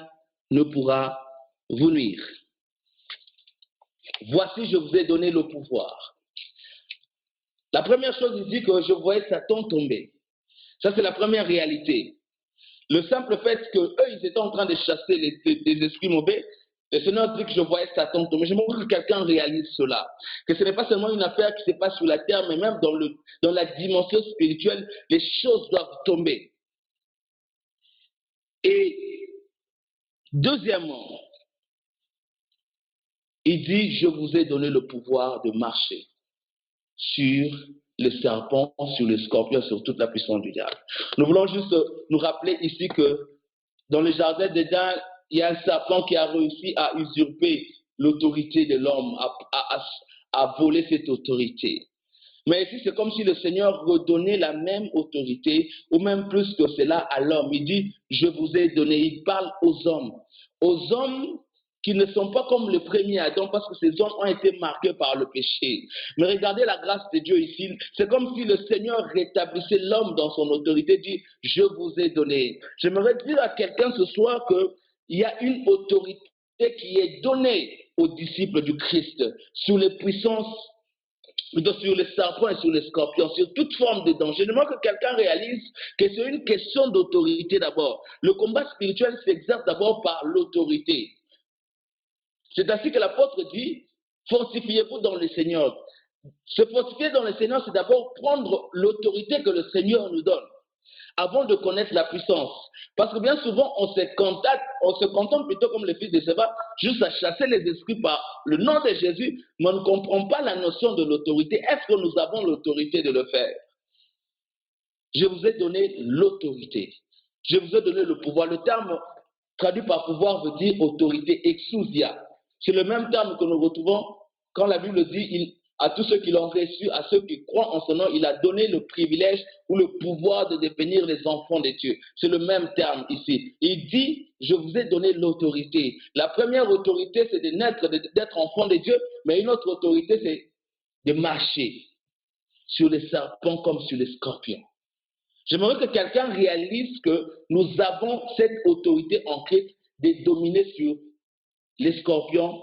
[SPEAKER 1] ne pourra vous nuire. Voici, je vous ai donné le pouvoir. La première chose, il dit que je voyais Satan tomber. Ça, c'est la première réalité. Le simple fait qu'eux, ils étaient en train de chasser les esprits mauvais, le Seigneur dit que je voyais Satan tomber. Je veux que quelqu'un réalise cela. Que ce n'est pas seulement une affaire qui se passe sur la terre, mais même dans la dimension spirituelle, les choses doivent tomber. Et deuxièmement, il dit, je vous ai donné le pouvoir de marcher sur le serpent, sur le scorpion, sur toute la puissance du diable. Nous voulons juste nous rappeler ici que dans le jardin d'Éden, il y a un serpent qui a réussi à usurper l'autorité de l'homme, à voler cette autorité. Mais ici, c'est comme si le Seigneur redonnait la même autorité, ou même plus que cela, à l'homme. Il dit, je vous ai donné. Il parle aux hommes qui ne sont pas comme le premier Adam, parce que ces hommes ont été marqués par le péché. Mais regardez la grâce de Dieu ici. C'est comme si le Seigneur rétablissait l'homme dans son autorité, dit, je vous ai donné. J'aimerais dire à quelqu'un ce soir qu'il y a une autorité qui est donnée aux disciples du Christ sur les puissances, plutôt sur les serpents et sur les scorpions, sur toute forme de danger. Je demande que quelqu'un réalise que c'est une question d'autorité d'abord. Le combat spirituel s'exerce d'abord par l'autorité. C'est ainsi que l'apôtre dit, fortifiez-vous dans le Seigneur. Se fortifier dans le Seigneur, c'est d'abord prendre l'autorité que le Seigneur nous donne, avant de connaître la puissance. Parce que bien souvent, on se contente plutôt comme le fils de Séba, juste à chasser les esprits par le nom de Jésus, mais on ne comprend pas la notion de l'autorité. Est-ce que nous avons l'autorité de le faire? Je vous ai donné l'autorité. Je vous ai donné le pouvoir. Le terme traduit par pouvoir veut dire autorité, exousia. C'est le même terme que nous retrouvons quand la Bible dit à tous ceux qui l'ont reçu, à ceux qui croient en son nom, il a donné le privilège ou le pouvoir de devenir les enfants de Dieu. C'est le même terme ici. Il dit, je vous ai donné l'autorité. La première autorité, c'est de naître, d'être enfant de Dieu, mais une autre autorité, c'est de marcher sur les serpents comme sur les scorpions. J'aimerais que quelqu'un réalise que nous avons cette autorité en Christ de dominer sur les scorpions,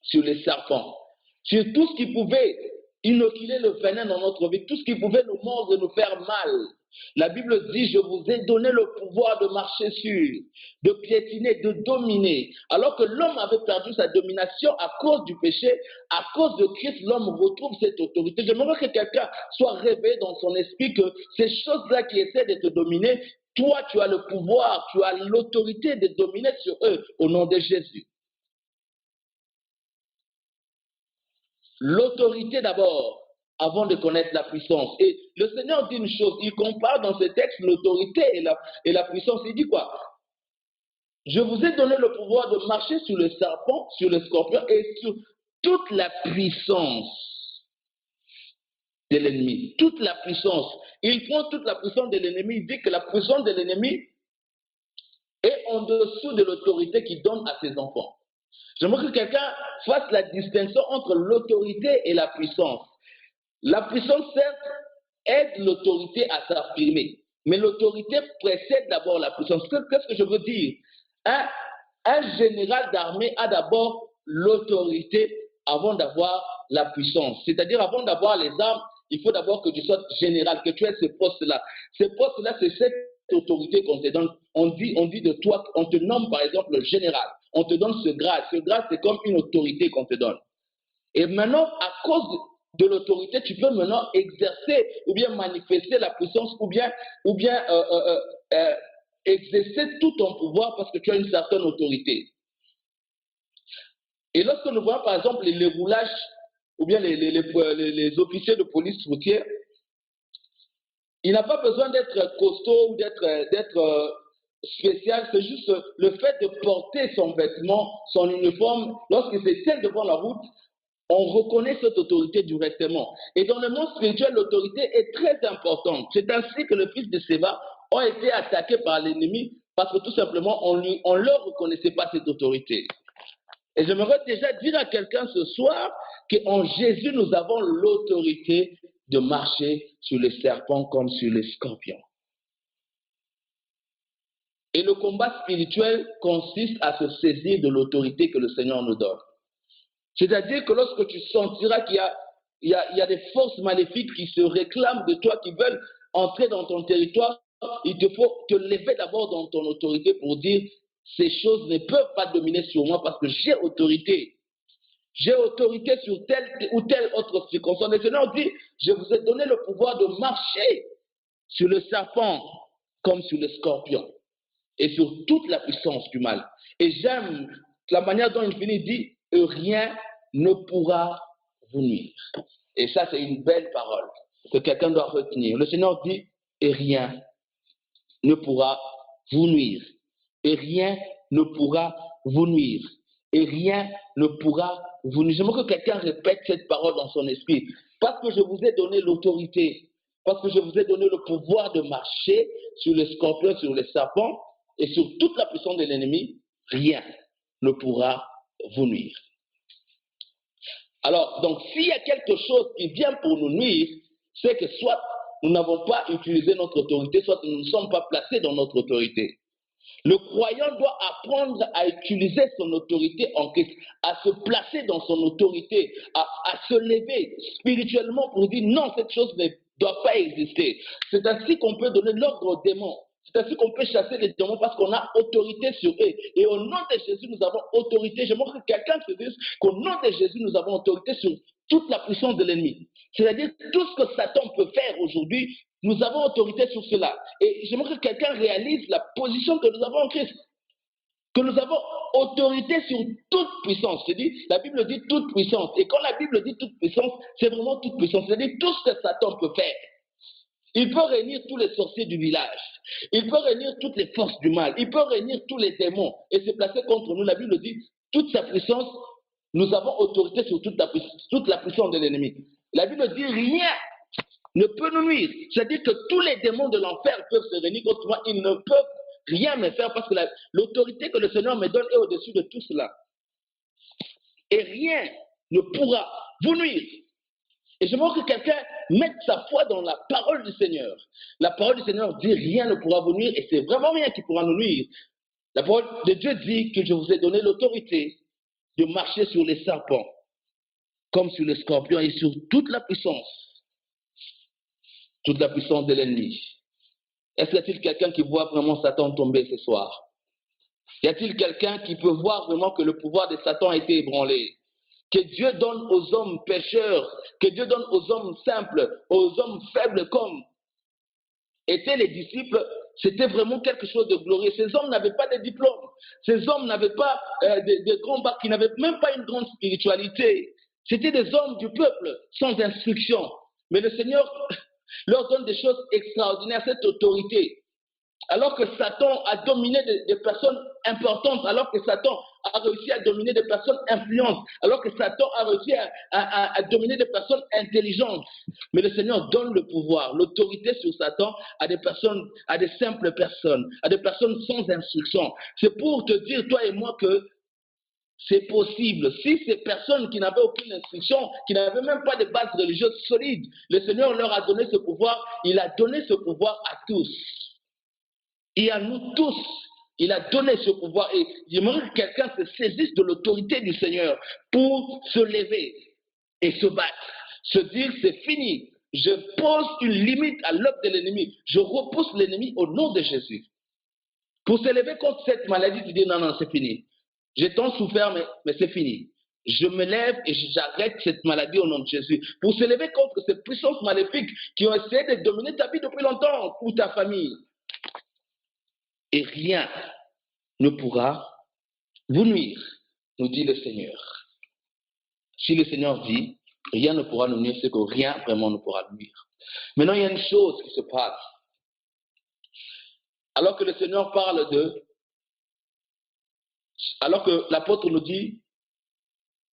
[SPEAKER 1] sur les serpents, sur tout ce qui pouvait inoculer le venin dans notre vie, tout ce qui pouvait nous mordre et nous faire mal. La Bible dit, je vous ai donné le pouvoir de marcher sur, de piétiner, de dominer. Alors que l'homme avait perdu sa domination à cause du péché, à cause de Christ, l'homme retrouve cette autorité. J'aimerais que quelqu'un soit réveillé dans son esprit que ces choses-là qui essaient de te dominer, toi, tu as le pouvoir, tu as l'autorité de dominer sur eux au nom de Jésus. L'autorité d'abord, avant de connaître la puissance. Et le Seigneur dit une chose, il compare dans ce texte l'autorité et la puissance. Il dit quoi? Je vous ai donné le pouvoir de marcher sur le serpent, sur le scorpion et sur toute la puissance de l'ennemi. Toute la puissance. Il prend toute la puissance de l'ennemi, il dit que la puissance de l'ennemi est en dessous de l'autorité qu'il donne à ses enfants. J'aimerais que quelqu'un fasse la distinction entre l'autorité et la puissance. La puissance, certes, aide l'autorité à s'affirmer, mais l'autorité précède d'abord la puissance. Qu'est-ce que je veux dire? Un général d'armée a d'abord l'autorité avant d'avoir la puissance. C'est-à-dire, avant d'avoir les armes, il faut d'abord que tu sois général, que tu aies ce poste-là. Ce poste-là, c'est cette autorité qu'on te donne. On dit de toi, on te nomme par exemple le général. On te donne ce grade. Ce grade, c'est comme une autorité qu'on te donne. Et maintenant, à cause de l'autorité, tu peux maintenant exercer ou bien manifester la puissance ou bien exercer tout ton pouvoir parce que tu as une certaine autorité. Et lorsque nous voyons par exemple les roulages ou bien les officiers de police routière, il n'a pas besoin d'être costaud ou d'être spécial, c'est juste le fait de porter son vêtement, son uniforme, lorsqu'il se tient devant la route, on reconnaît cette autorité directement. Et dans le monde spirituel, l'autorité est très importante. C'est ainsi que le fils de Séba ont été attaqués par l'ennemi parce que tout simplement, on ne leur reconnaissait pas cette autorité. Et j'aimerais déjà dire à quelqu'un ce soir qu'en Jésus, nous avons l'autorité de marcher sur les serpents comme sur les scorpions. Et le combat spirituel consiste à se saisir de l'autorité que le Seigneur nous donne. C'est-à-dire que lorsque tu sentiras qu'il y a des forces maléfiques qui se réclament de toi, qui veulent entrer dans ton territoire, il te faut te lever d'abord dans ton autorité pour dire ces choses ne peuvent pas dominer sur moi parce que j'ai autorité. J'ai autorité sur telle ou telle autre circonstance. Le Seigneur dit, je vous ai donné le pouvoir de marcher sur le serpent comme sur le scorpion et sur toute la puissance du mal. Et j'aime la manière dont il finit, il dit, rien ne pourra vous nuire. Et ça, c'est une belle parole que quelqu'un doit retenir. Le Seigneur dit, et rien ne pourra vous nuire. Et rien ne pourra vous nuire. et rien ne pourra vous nuire. J'aimerais que quelqu'un répète cette parole dans son esprit. Parce que je vous ai donné l'autorité, parce que je vous ai donné le pouvoir de marcher sur les scorpions, sur les serpents et sur toute la puissance de l'ennemi, rien ne pourra vous nuire. Alors, donc, s'il y a quelque chose qui vient pour nous nuire, c'est que soit nous n'avons pas utilisé notre autorité, soit nous ne sommes pas placés dans notre autorité. Le croyant doit apprendre à utiliser son autorité en Christ, à se placer dans son autorité, à se lever spirituellement pour dire non, cette chose ne doit pas exister. C'est ainsi qu'on peut donner l'ordre aux démons. C'est ainsi qu'on peut chasser les démons parce qu'on a autorité sur eux. Et au nom de Jésus, nous avons autorité. Je montre que quelqu'un se dise qu'au nom de Jésus, nous avons autorité sur toute la puissance de l'ennemi. C'est-à-dire tout ce que Satan peut faire aujourd'hui, nous avons autorité sur cela. Et j'aimerais que quelqu'un réalise la position que nous avons en Christ. Que nous avons autorité sur toute puissance. C'est-à-dire, la Bible dit toute puissance. Et quand la Bible dit toute puissance, c'est vraiment toute puissance. C'est-à-dire tout ce que Satan peut faire. Il peut réunir tous les sorciers du village. Il peut réunir toutes les forces du mal. Il peut réunir tous les démons et se placer contre nous. La Bible dit toute sa puissance, nous avons autorité sur toute la puissance de l'ennemi. La Bible dit rien ne peut nous nuire. C'est-à-dire que tous les démons de l'enfer peuvent se réunir contre moi. Ils ne peuvent rien me faire parce que l'autorité que le Seigneur me donne est au-dessus de tout cela. Et rien ne pourra vous nuire. Et je veux que quelqu'un mette sa foi dans la parole du Seigneur. La parole du Seigneur dit rien ne pourra vous nuire et c'est vraiment rien qui pourra nous nuire. La parole de Dieu dit que je vous ai donné l'autorité de marcher sur les serpents, comme sur les scorpions et sur toute la puissance de l'ennemi. Est-ce qu'il y a-t-il quelqu'un qui voit vraiment Satan tomber ce soir? Y a-t-il quelqu'un qui peut voir vraiment que le pouvoir de Satan a été ébranlé? Que Dieu donne aux hommes pécheurs, que Dieu donne aux hommes simples, aux hommes faibles comme étaient les disciples, c'était vraiment quelque chose de glorieux. Ces hommes n'avaient pas de diplôme, ces hommes n'avaient pas de grands bacs, qui n'avaient même pas une grande spiritualité. C'était des hommes du peuple sans instruction. Mais le Seigneur leur donne des choses extraordinaires, cette autorité. Alors que Satan a dominé des personnes importantes, alors que Satan a réussi à dominer des personnes influentes, alors que Satan a réussi à dominer des personnes intelligentes. Mais le Seigneur donne le pouvoir, l'autorité sur Satan à des personnes, à des simples personnes, à des personnes sans instruction. C'est pour te dire, toi et moi, que c'est possible. Si ces personnes qui n'avaient aucune instruction, qui n'avaient même pas de base religieuse solide, le Seigneur leur a donné ce pouvoir, il a donné ce pouvoir à tous. Et à nous tous, il a donné ce pouvoir. Et j'aimerais que quelqu'un se saisisse de l'autorité du Seigneur pour se lever et se battre. Se dire, c'est fini. Je pose une limite à l'œuvre de l'ennemi. Je repousse l'ennemi au nom de Jésus. Pour se lever contre cette maladie, tu dis, non, non, c'est fini. J'ai tant souffert, mais c'est fini. Je me lève et j'arrête cette maladie au nom de Jésus. Pour se lever contre ces puissances maléfiques qui ont essayé de dominer ta vie depuis longtemps ou ta famille. Et rien ne pourra vous nuire, nous dit le Seigneur. Si le Seigneur dit, rien ne pourra nous nuire, c'est que rien vraiment ne pourra nous nuire. Maintenant, il y a une chose qui se passe. Alors que le Seigneur parle alors que l'apôtre nous dit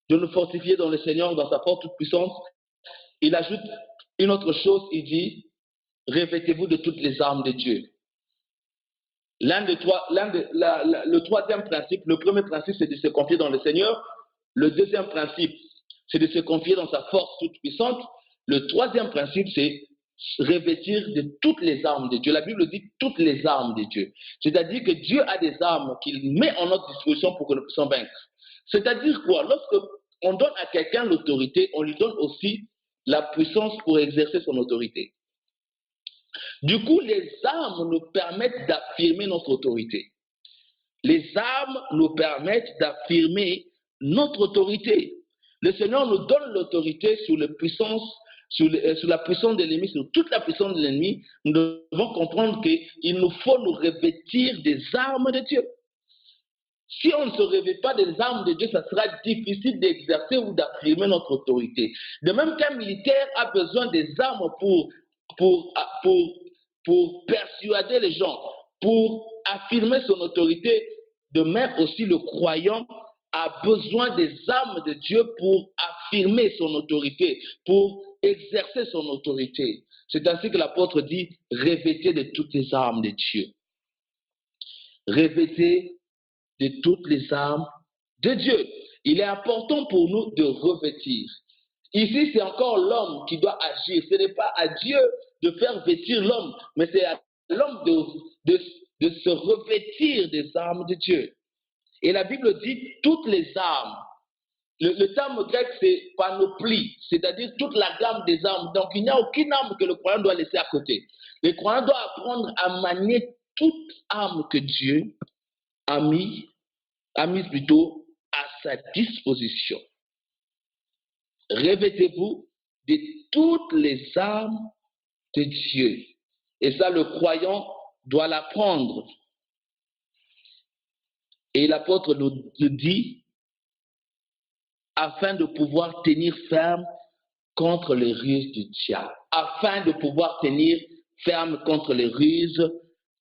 [SPEAKER 1] de nous fortifier dans le Seigneur, dans sa force toute puissance, il ajoute une autre chose, il dit, revêtez-vous de toutes les armes de Dieu. Le troisième principe, le premier principe, c'est de se confier dans le Seigneur. Le deuxième principe, c'est de se confier dans sa force toute puissante. Le troisième principe, c'est revêtir de toutes les armes de Dieu. La Bible dit toutes les armes de Dieu. C'est-à-dire que Dieu a des armes qu'il met en notre disposition pour que nous puissions vaincre. C'est-à-dire quoi? Lorsque on donne à quelqu'un l'autorité, on lui donne aussi la puissance pour exercer son autorité. Du coup, les armes nous permettent d'affirmer notre autorité. Les armes nous permettent d'affirmer notre autorité. Le Seigneur nous donne l'autorité sur la puissance de l'ennemi, sur toute la puissance de l'ennemi. Nous devons comprendre qu'il nous faut nous revêtir des armes de Dieu. Si on ne se revêt pas des armes de Dieu, ça sera difficile d'exercer ou d'affirmer notre autorité. De même qu'un militaire a besoin des armes pour persuader les gens, pour affirmer son autorité, de même aussi le croyant a besoin des armes de Dieu pour affirmer son autorité, pour exercer son autorité. C'est ainsi que l'apôtre dit, revêtez de toutes les armes de Dieu. Revêtez de toutes les armes de Dieu. Il est important pour nous de revêtir. Ici, c'est encore l'homme qui doit agir. Ce n'est pas à Dieu de faire vêtir l'homme, mais c'est à l'homme de se revêtir des armes de Dieu. Et la Bible dit toutes les armes. Le terme grec, c'est panoplie, c'est-à-dire toute la gamme des armes. Donc, il n'y a aucune arme que le croyant doit laisser à côté. Le croyant doit apprendre à manier toute arme que Dieu a mise plutôt à sa disposition. Revêtez-vous de toutes les armes de Dieu. Et ça, le croyant doit l'apprendre. Et l'apôtre nous dit, afin de pouvoir tenir ferme contre les ruses du diable. Afin de pouvoir tenir ferme contre les ruses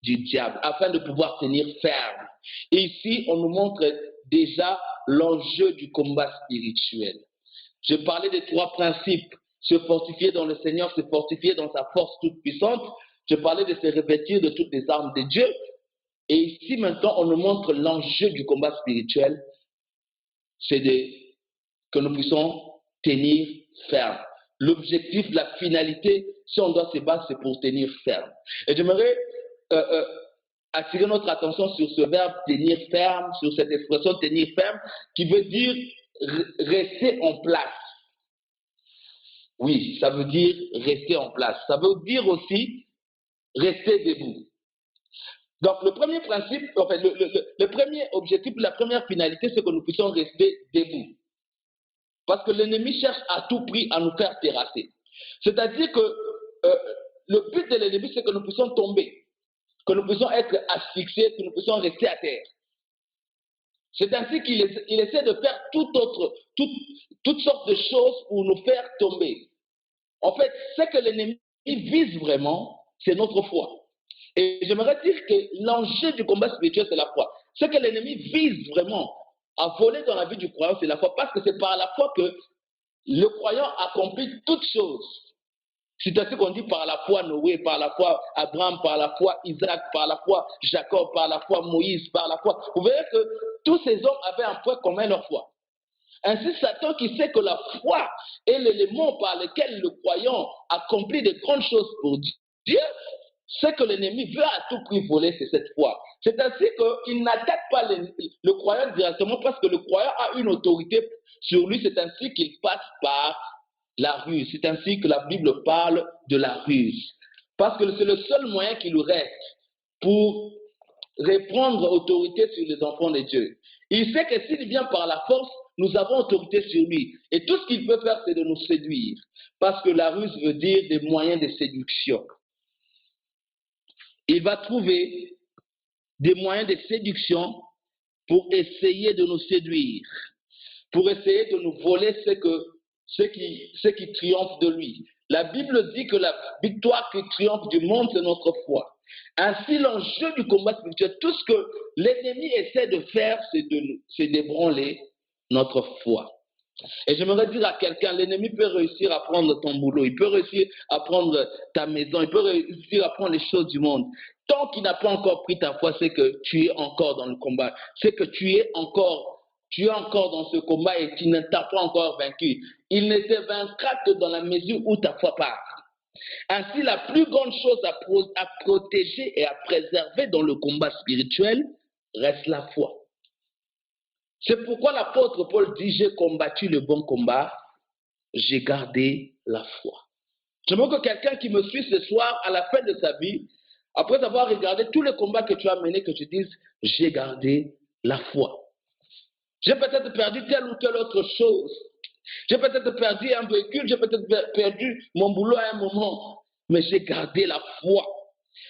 [SPEAKER 1] du diable. Afin de pouvoir tenir ferme. Et ici, on nous montre déjà l'enjeu du combat spirituel. Je parlais des trois principes. Se fortifier dans le Seigneur, se fortifier dans sa force toute puissante. Je parlais de se revêtir de toutes les armes de Dieu. Et ici, maintenant, on nous montre l'enjeu du combat spirituel. C'est que nous puissions tenir ferme. L'objectif, la finalité, si on doit se battre, c'est pour tenir ferme. Et j'aimerais attirer notre attention sur ce verbe tenir ferme, sur cette expression tenir ferme, qui veut dire rester en place. Oui, ça veut dire rester en place. Ça veut dire aussi rester debout. Donc, le premier principe, enfin, le premier objectif, la première finalité, c'est que nous puissions rester debout. Parce que l'ennemi cherche à tout prix à nous faire terrasser. C'est-à-dire que le but de l'ennemi, c'est que nous puissions tomber, que nous puissions être asphyxiés, que nous puissions rester à terre. C'est ainsi qu'il essaie de faire toutes sortes de choses pour nous faire tomber. En fait, ce que l'ennemi vise vraiment, c'est notre foi. Et j'aimerais dire que l'enjeu du combat spirituel, c'est la foi. Ce que l'ennemi vise vraiment à voler dans la vie du croyant, c'est la foi. Parce que c'est par la foi que le croyant accomplit toutes choses. C'est ainsi qu'on dit par la foi Noé, par la foi Abraham, par la foi Isaac, par la foi Jacob, par la foi Moïse, par la foi. Vous verrez que tous ces hommes avaient un point commun, leur foi. Ainsi, Satan qui sait que la foi est l'élément par lequel le croyant accomplit de grandes choses pour Dieu, ce que l'ennemi veut à tout prix voler, c'est cette foi. C'est ainsi qu'il n'attaque pas le croyant directement parce que le croyant a une autorité sur lui. C'est ainsi qu'il passe par la ruse. C'est ainsi que la Bible parle de la ruse. Parce que c'est le seul moyen qui nous reste pour reprendre autorité sur les enfants de Dieu. Il sait que s'il vient par la force, nous avons autorité sur lui. Et tout ce qu'il peut faire, c'est de nous séduire. Parce que la ruse veut dire des moyens de séduction. Il va trouver des moyens de séduction pour essayer de nous séduire, pour essayer de nous voler ce qui triomphe de lui. La Bible dit que la victoire qui triomphe du monde, c'est notre foi. Ainsi, l'enjeu du combat spirituel, tout ce que l'ennemi essaie de faire, c'est d'ébranler notre foi. Et j'aimerais dire à quelqu'un, l'ennemi peut réussir à prendre ton boulot, il peut réussir à prendre ta maison, il peut réussir à prendre les choses du monde. Tant qu'il n'a pas encore pris ta foi, c'est que tu es encore dans le combat. C'est que tu es encore dans ce combat et tu ne t'as pas encore vaincu. Il ne te vaincra que dans la mesure où ta foi part. Ainsi, la plus grande chose à protéger et à préserver dans le combat spirituel reste la foi. C'est pourquoi l'apôtre Paul dit, j'ai combattu le bon combat, j'ai gardé la foi. J'aimerais que quelqu'un qui me suit ce soir, à la fin de sa vie, après avoir regardé tous les combats que tu as menés, que tu dises, j'ai gardé la foi. J'ai peut-être perdu telle ou telle autre chose. J'ai peut-être perdu un véhicule, j'ai peut-être perdu mon boulot à un moment, mais j'ai gardé la foi.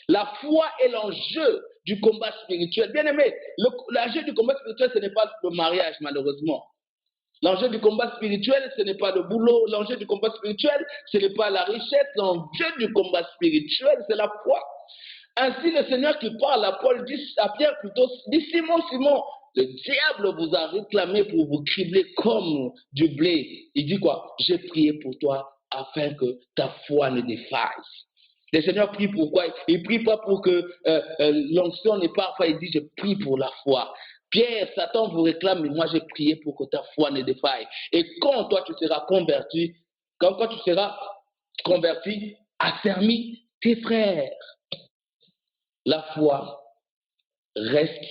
[SPEAKER 1] La foi est l'enjeu du combat spirituel. Bien aimé, l'enjeu du combat spirituel, ce n'est pas le mariage, malheureusement. L'enjeu du combat spirituel, ce n'est pas le boulot. L'enjeu du combat spirituel, ce n'est pas la richesse. L'enjeu du combat spirituel, c'est la foi. Ainsi, le Seigneur qui parle à Paul dit à Pierre plutôt, dit Simon, Simon, le diable vous a réclamé pour vous cribler comme du blé. Il dit quoi? J'ai prié pour toi afin que ta foi ne défaille. Le Seigneur prie pourquoi? Il ne prie pas pour que l'onction n'est pas parfois. Il dit, je prie pour la foi. Pierre, Satan vous réclame, mais moi j'ai prié pour que ta foi ne défaille. Et quand toi tu seras converti, quand tu seras converti, affermis tes frères. La foi reste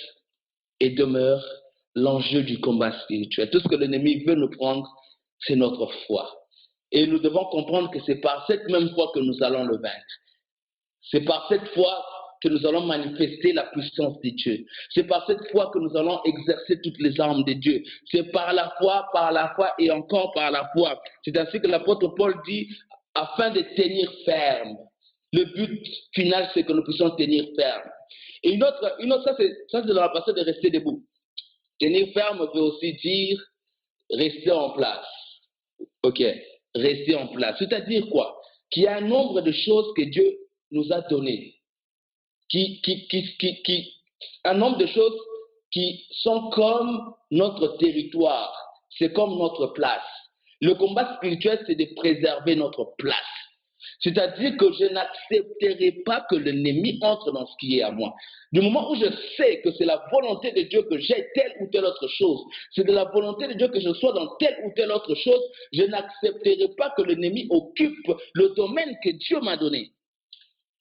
[SPEAKER 1] et demeure l'enjeu du combat spirituel. Tout ce que l'ennemi veut nous prendre, c'est notre foi. Et nous devons comprendre que c'est par cette même foi que nous allons le vaincre. C'est par cette foi que nous allons manifester la puissance de Dieu. C'est par cette foi que nous allons exercer toutes les armes de Dieu. C'est par la foi et encore par la foi. C'est ainsi que l'apôtre Paul dit, afin de tenir ferme. Le but final, c'est que nous puissions tenir ferme. Et une autre ça c'est dans la passage de rester debout. Tenir ferme veut aussi dire rester en place. Ok, rester en place. C'est-à-dire quoi? Qu'il y a un nombre de choses que Dieu nous a données. Un nombre de choses qui sont comme notre territoire. C'est comme notre place. Le combat spirituel, c'est de préserver notre place. C'est-à-dire que je n'accepterai pas que l'ennemi entre dans ce qui est à moi. Du moment où je sais que c'est la volonté de Dieu que j'ai telle ou telle autre chose, c'est de la volonté de Dieu que je sois dans telle ou telle autre chose, je n'accepterai pas que l'ennemi occupe le domaine que Dieu m'a donné.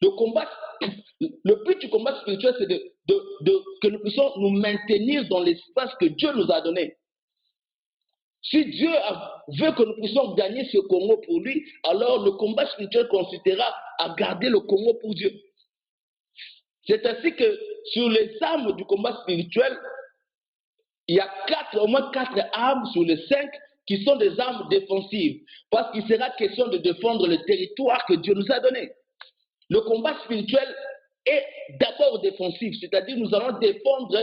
[SPEAKER 1] Le but du combat spirituel, c'est que nous puissions nous maintenir dans l'espace que Dieu nous a donné. Si Dieu veut que nous puissions gagner ce Congo pour lui, alors le combat spirituel consistera à garder le Congo pour Dieu. C'est ainsi que sur les armes du combat spirituel, il y a au moins 4 armes sur les 5 qui sont des armes défensives. Parce qu'il sera question de défendre le territoire que Dieu nous a donné. Le combat spirituel est d'abord défensif, c'est-à-dire nous allons défendre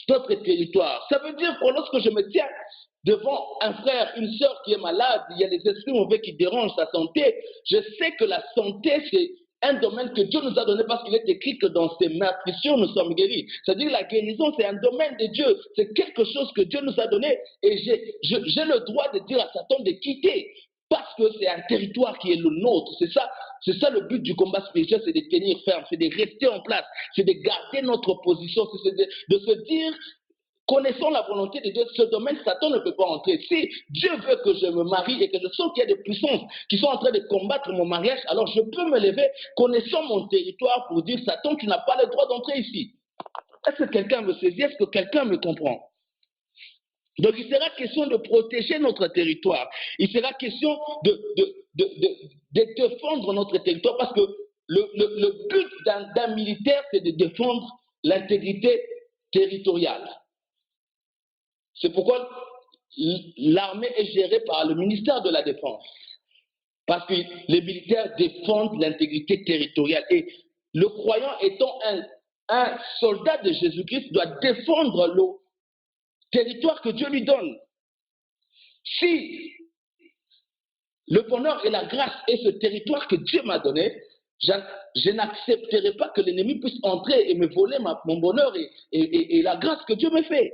[SPEAKER 1] notre territoire. Ça veut dire que lorsque je me tiens devant un frère, une sœur qui est malade, il y a des esprits mauvais qui dérangent sa santé, je sais que la santé, c'est un domaine que Dieu nous a donné parce qu'il est écrit que dans ses meurtrissures, nous sommes guéris. C'est-à-dire que la guérison, c'est un domaine de Dieu. C'est quelque chose que Dieu nous a donné et j'ai le droit de dire à Satan de quitter parce que c'est un territoire qui est le nôtre. C'est ça le but du combat spirituel, c'est de tenir ferme, c'est de rester en place, c'est de garder notre position, c'est de se dire, connaissant la volonté de Dieu, ce domaine, Satan ne peut pas entrer. Si Dieu veut que je me marie et que je sens qu'il y a des puissances qui sont en train de combattre mon mariage, alors je peux me lever, connaissant mon territoire, pour dire, Satan, tu n'as pas le droit d'entrer ici. Est-ce que quelqu'un me saisit? Est-ce que quelqu'un me comprend? Donc il sera question de protéger notre territoire. Il sera question de défendre notre territoire parce que le but d'un militaire, c'est de défendre l'intégrité territoriale. C'est pourquoi l'armée est gérée par le ministère de la Défense. Parce que les militaires défendent l'intégrité territoriale. Et le croyant étant un soldat de Jésus-Christ doit défendre le territoire que Dieu lui donne. Si le bonheur et la grâce est ce territoire que Dieu m'a donné, je n'accepterai pas que l'ennemi puisse entrer et me voler mon bonheur et la grâce que Dieu me fait.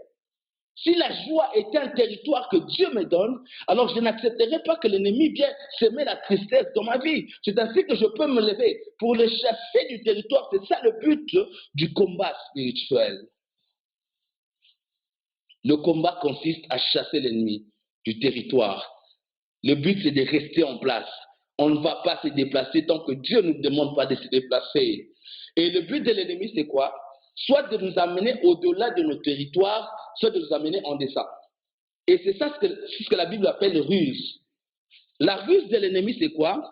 [SPEAKER 1] Si la joie est un territoire que Dieu me donne, alors je n'accepterai pas que l'ennemi vienne semer la tristesse dans ma vie. C'est ainsi que je peux me lever pour le chasser du territoire. C'est ça le but du combat spirituel. Le combat consiste à chasser l'ennemi du territoire. Le but, c'est de rester en place. On ne va pas se déplacer tant que Dieu ne nous demande pas de se déplacer. Et le but de l'ennemi, c'est quoi? Soit de nous amener au-delà de nos territoires, soit de nous amener en deçà. Et c'est ça ce que la Bible appelle ruse. La ruse de l'ennemi, c'est quoi?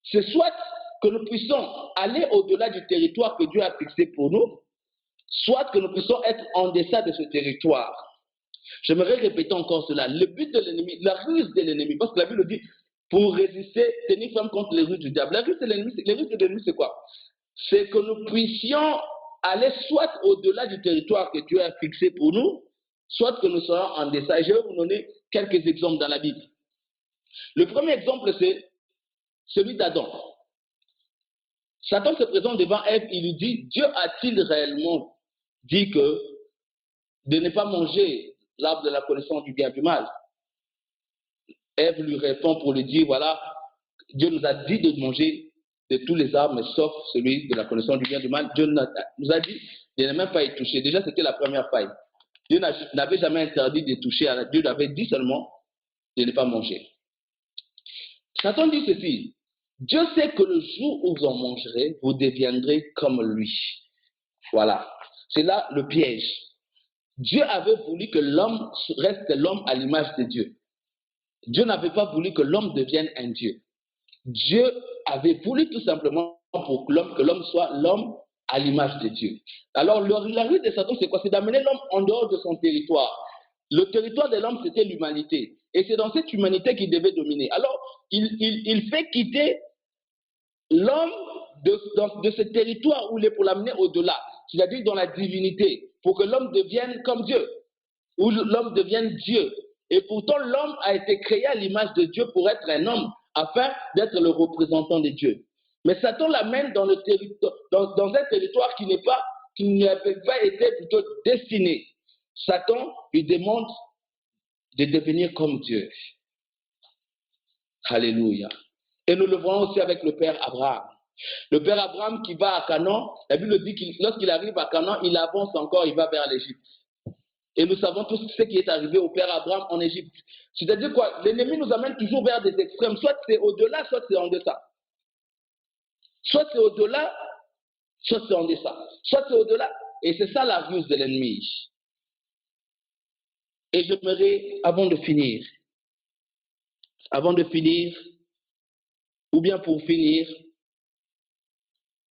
[SPEAKER 1] C'est soit que nous puissions aller au-delà du territoire que Dieu a fixé pour nous, soit que nous puissions être en deçà de ce territoire. J'aimerais répéter encore cela. Le but de l'ennemi, la ruse de l'ennemi, parce que la Bible dit, pour résister, tenir ferme contre les ruses du diable. La ruse de l'ennemi, c'est quoi? C'est que nous puissions aller soit au-delà du territoire que Dieu a fixé pour nous, soit que nous soyons en deçà. Et je vais vous donner quelques exemples dans la Bible. Le premier exemple, c'est celui d'Adam. Satan se présente devant Ève, il lui dit, Dieu a-t-il réellement dit que de ne pas manger l'arbre de la connaissance du bien et du mal. Ève lui répond pour lui dire, voilà, Dieu nous a dit de manger de tous les arbres, mais sauf celui de la connaissance du bien et du mal. Dieu nous a dit de ne même pas y toucher. Déjà, c'était la première faille. Dieu n'avait jamais interdit de toucher. Dieu avait dit seulement de ne pas manger. Satan dit ceci, Dieu sait que le jour où vous en mangerez, vous deviendrez comme lui. Voilà. C'est là le piège. Dieu avait voulu que l'homme reste l'homme à l'image de Dieu. Dieu n'avait pas voulu que l'homme devienne un Dieu. Dieu avait voulu tout simplement pour que l'homme soit l'homme à l'image de Dieu. Alors, la ruse de Satan, c'est quoi? C'est d'amener l'homme en dehors de son territoire. Le territoire de l'homme, c'était l'humanité. Et c'est dans cette humanité qu'il devait dominer. Alors, il fait quitter l'homme de ce territoire où il est pour l'amener au-delà, c'est-à-dire dans la divinité, pour que l'homme devienne comme Dieu, où l'homme devienne Dieu. Et pourtant, l'homme a été créé à l'image de Dieu pour être un homme, afin d'être le représentant de Dieu. Mais Satan l'amène dans un territoire qui n'avait pas été plutôt destiné. Satan lui demande de devenir comme Dieu. Alléluia. Et nous le voyons aussi avec le père Abraham. Le père Abraham qui va à Canaan, la Bible dit que lorsqu'il arrive à Canaan, il avance encore, il va vers l'Égypte. Et nous savons tous ce qui est arrivé au père Abraham en Égypte. C'est-à-dire quoi? L'ennemi nous amène toujours vers des extrêmes. Soit c'est au-delà, soit c'est en deçà. Soit c'est au-delà, soit c'est en deçà. Soit c'est au-delà. Et c'est ça la ruse de l'ennemi. Et j'aimerais, avant de finir, ou bien pour finir,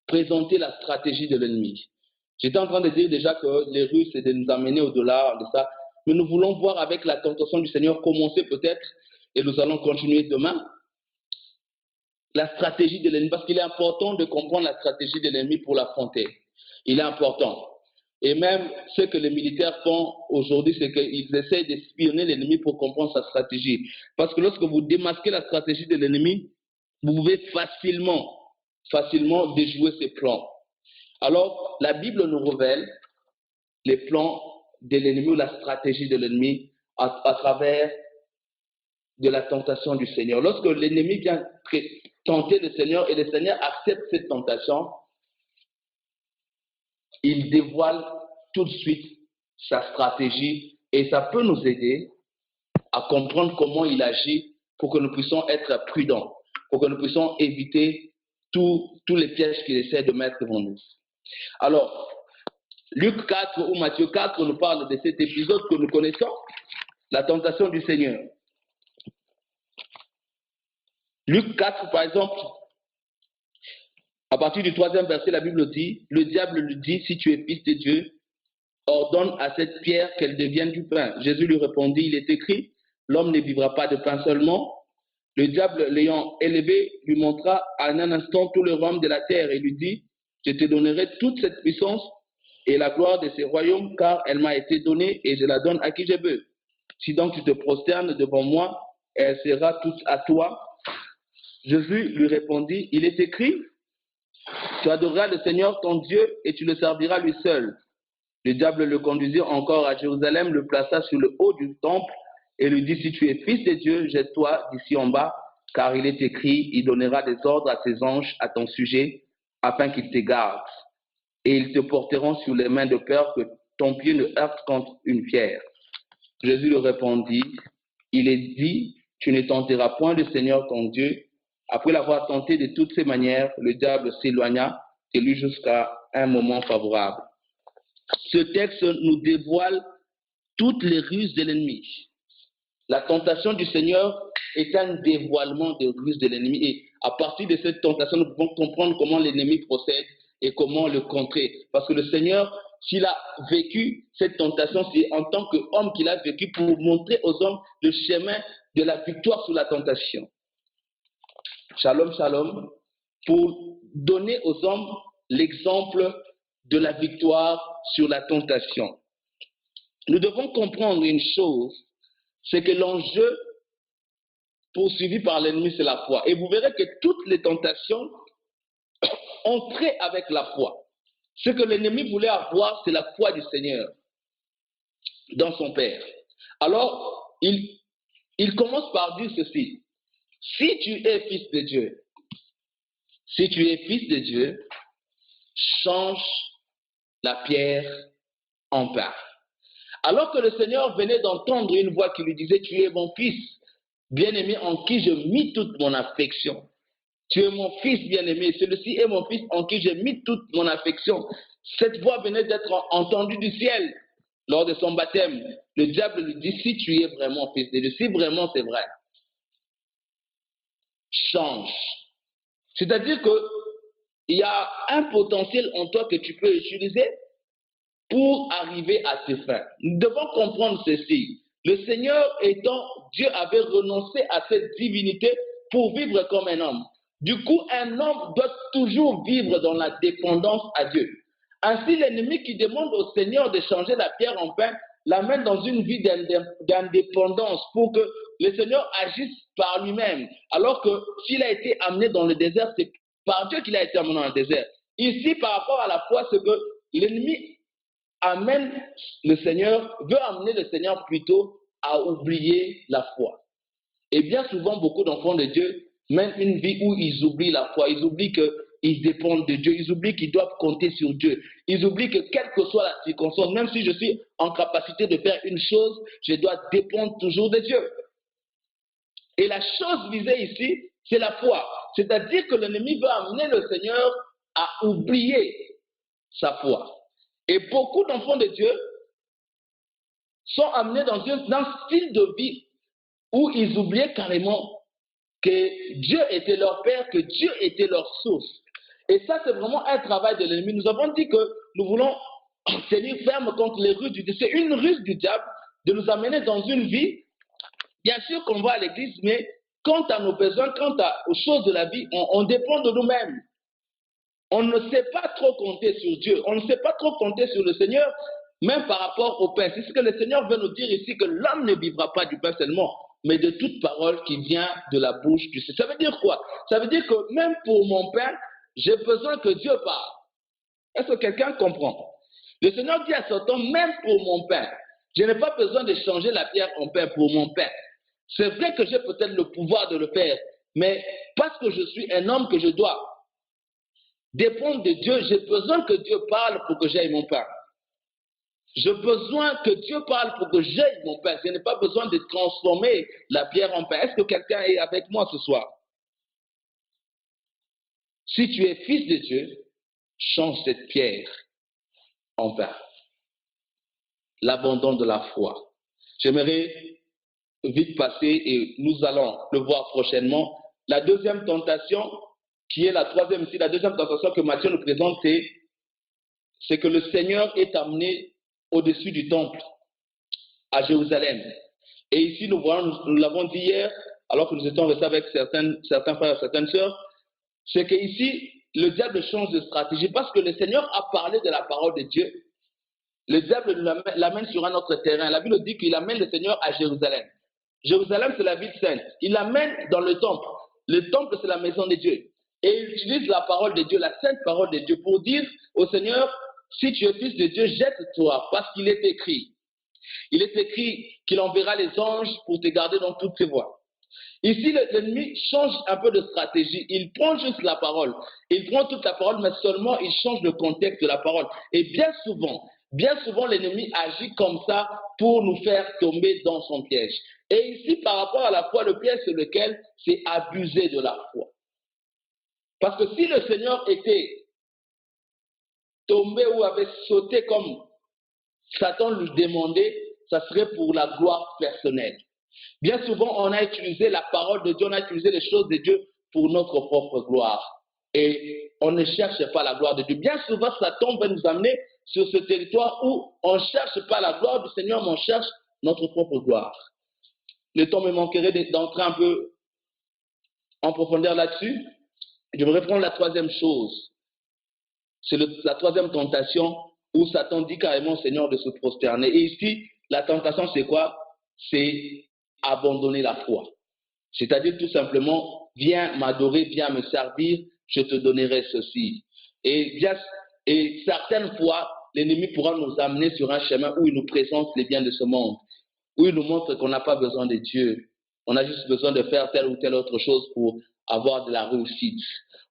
[SPEAKER 1] présenter la stratégie de l'ennemi. J'étais en train de dire déjà que les ruses, c'est de nous amener au-delà de ça. Mais nous voulons voir avec la tentation du Seigneur commencer peut-être, et nous allons continuer demain, la stratégie de l'ennemi. Parce qu'il est important de comprendre la stratégie de l'ennemi pour l'affronter. Il est important. Et même ce que les militaires font aujourd'hui, c'est qu'ils essaient d'espionner l'ennemi pour comprendre sa stratégie. Parce que lorsque vous démasquez la stratégie de l'ennemi, vous pouvez facilement déjouer ses plans. Alors, la Bible nous révèle les plans de l'ennemi ou la stratégie de l'ennemi à travers de la tentation du Seigneur. Lorsque l'ennemi vient tenter le Seigneur et le Seigneur accepte cette tentation, il dévoile tout de suite sa stratégie et ça peut nous aider à comprendre comment il agit pour que nous puissions être prudents, pour que nous puissions éviter tous les pièges qu'il essaie de mettre devant nous. Alors, Luc 4 ou Matthieu 4 nous parle de cet épisode que nous connaissons, la tentation du Seigneur. Luc 4, par exemple, à partir du 3e verset, la Bible dit, le diable lui dit, si tu es fils de Dieu, ordonne à cette pierre qu'elle devienne du pain. Jésus lui répondit, il est écrit, l'homme ne vivra pas de pain seulement. Le diable, l'ayant élevé, lui montra en un instant tout le royaume de la terre et lui dit, je te donnerai toute cette puissance et la gloire de ces royaumes, car elle m'a été donnée et je la donne à qui je veux. Si donc tu te prosternes devant moi, elle sera toute à toi. Jésus lui répondit, il est écrit, tu adoreras le Seigneur ton Dieu et tu le serviras lui seul. Le diable le conduisit encore à Jérusalem, le plaça sur le haut du temple et lui dit, si tu es fils de Dieu, jette-toi d'ici en bas, car il est écrit, il donnera des ordres à ses anges à ton sujet, afin qu'ils te gardent. Et ils te porteront sur les mains de peur que ton pied ne heurte contre une pierre. Jésus lui répondit, il est dit, tu ne tenteras point le Seigneur ton Dieu. Après l'avoir tenté de toutes ces manières, le diable s'éloigna de lui jusqu'à un moment favorable. Ce texte nous dévoile toutes les ruses de l'ennemi. La tentation du Seigneur est un dévoilement des ruses de l'ennemi. Et à partir de cette tentation, nous pouvons comprendre comment l'ennemi procède et comment le contrer. Parce que le Seigneur, s'il a vécu cette tentation, c'est en tant qu'homme qu'il a vécu pour montrer aux hommes le chemin de la victoire sur la tentation. Shalom, shalom. Pour donner aux hommes l'exemple de la victoire sur la tentation. Nous devons comprendre une chose, c'est que l'enjeu poursuivi par l'ennemi, c'est la foi. Et vous verrez que toutes les tentations ont trait avec la foi. Ce que l'ennemi voulait avoir, c'est la foi du Seigneur. dans son père. Alors, il commence par dire ceci. Si tu es fils de Dieu, si tu es fils de Dieu, change la pierre en pain. Alors que le Seigneur venait d'entendre une voix qui lui disait, tu es mon fils bien-aimé en qui je mis toute mon affection. Tu es mon fils bien-aimé, celui-ci est mon fils en qui j'ai mis toute mon affection. Cette voix venait d'être entendue du ciel lors de son baptême. Le diable lui dit, si tu es vraiment fils de Dieu, si vraiment c'est vrai, change. C'est-à-dire qu'il y a un potentiel en toi que tu peux utiliser pour arriver à tes fins. Nous devons comprendre ceci. Le Seigneur étant, Dieu avait renoncé à cette divinité pour vivre comme un homme. Du coup, un homme doit toujours vivre dans la dépendance à Dieu. Ainsi, l'ennemi qui demande au Seigneur de changer la pierre en pain l'amène dans une vie d'indépendance pour que le Seigneur agisse par lui-même. Alors que s'il a été amené dans le désert, c'est par Dieu qu'il a été amené dans le désert. Ici, par rapport à la foi, c'est que l'ennemi amène le Seigneur, veut amener le Seigneur plutôt à oublier la foi. Et bien souvent, beaucoup d'enfants de Dieu mènent une vie où ils oublient la foi, ils oublient qu'ils dépendent de Dieu, ils oublient qu'ils doivent compter sur Dieu, ils oublient que quelle que soit la circonstance, même si je suis en capacité de faire une chose, je dois dépendre toujours de Dieu. Et la chose visée ici, c'est la foi. C'est-à-dire que l'ennemi veut amener le Seigneur à oublier sa foi. Et beaucoup d'enfants de Dieu sont amenés dans un style de vie où ils oubliaient carrément que Dieu était leur Père, que Dieu était leur source. Et ça, c'est vraiment un travail de l'ennemi. Nous avons dit que nous voulons tenir ferme contre les ruses du diable. C'est une ruse du diable de nous amener dans une vie. Bien sûr qu'on va à l'église, mais quant à nos besoins, quant aux choses de la vie, on dépend de nous-mêmes. On ne sait pas trop compter sur Dieu, on ne sait pas trop compter sur le Seigneur, même par rapport au pain. C'est ce que le Seigneur veut nous dire ici, que l'homme ne vivra pas du pain seulement, mais de toute parole qui vient de la bouche du Seigneur. Ça veut dire quoi? Ça veut dire que même pour mon pain, j'ai besoin que Dieu parle. Est-ce que quelqu'un comprend? Le Seigneur dit à son temps, même pour mon pain, je n'ai pas besoin de changer la pierre en pain pour mon pain. C'est vrai que j'ai peut-être le pouvoir de le faire, mais parce que je suis un homme que je dois dépendre de Dieu, j'ai besoin que Dieu parle pour que j'aie mon pain. J'ai besoin que Dieu parle pour que j'aie mon pain. Je n'ai pas besoin de transformer la pierre en pain. Est-ce que quelqu'un est avec moi ce soir? Si tu es fils de Dieu, change cette pierre en pain. L'abandon de la foi. J'aimerais vite passer, et nous allons le voir prochainement, la deuxième tentation, qui est la troisième ici, la deuxième tentation que Matthieu nous présente, c'est que le Seigneur est amené au-dessus du temple, à Jérusalem. Et ici, nous l'avons dit hier, alors que nous étions restés avec certains frères et certaines sœurs, c'est qu'ici, le diable change de stratégie parce que le Seigneur a parlé de la parole de Dieu. Le diable l'amène sur un autre terrain. La Bible dit qu'il amène le Seigneur à Jérusalem. Jérusalem, c'est la ville sainte. Il l'amène dans le temple. Le temple, c'est la maison de Dieu. Et il utilise la parole de Dieu, la sainte parole de Dieu, pour dire au Seigneur, si tu es fils de Dieu, jette-toi, parce qu'il est écrit. Il est écrit qu'il enverra les anges pour te garder dans toutes ses voies. Ici, l'ennemi change un peu de stratégie. Il prend juste la parole. Il prend toute la parole, mais seulement il change le contexte de la parole. Et bien souvent, l'ennemi agit comme ça pour nous faire tomber dans son piège. Et ici, par rapport à la foi, le piège, c'est lequel? C'est abuser de la foi. Parce que si le Seigneur était tombé ou avait sauté comme Satan lui demandait, ça serait pour la gloire personnelle. Bien souvent, on a utilisé la parole de Dieu, on a utilisé les choses de Dieu pour notre propre gloire. Et on ne cherche pas la gloire de Dieu. Bien souvent, Satan va nous amener sur ce territoire où on ne cherche pas la gloire du Seigneur, mais on cherche notre propre gloire. Le temps me manquerait d'entrer un peu en profondeur là-dessus. Je vais reprendre la troisième chose. C'est la troisième tentation où Satan dit carrément au Seigneur de se prosterner. Et ici, la tentation, c'est quoi? C'est abandonner la foi. C'est-à-dire tout simplement, viens m'adorer, viens me servir, je te donnerai ceci. Et certaines fois, l'ennemi pourra nous amener sur un chemin où il nous présente les biens de ce monde, où il nous montre qu'on n'a pas besoin de Dieu. On a juste besoin de faire telle ou telle autre chose pour avoir de la réussite.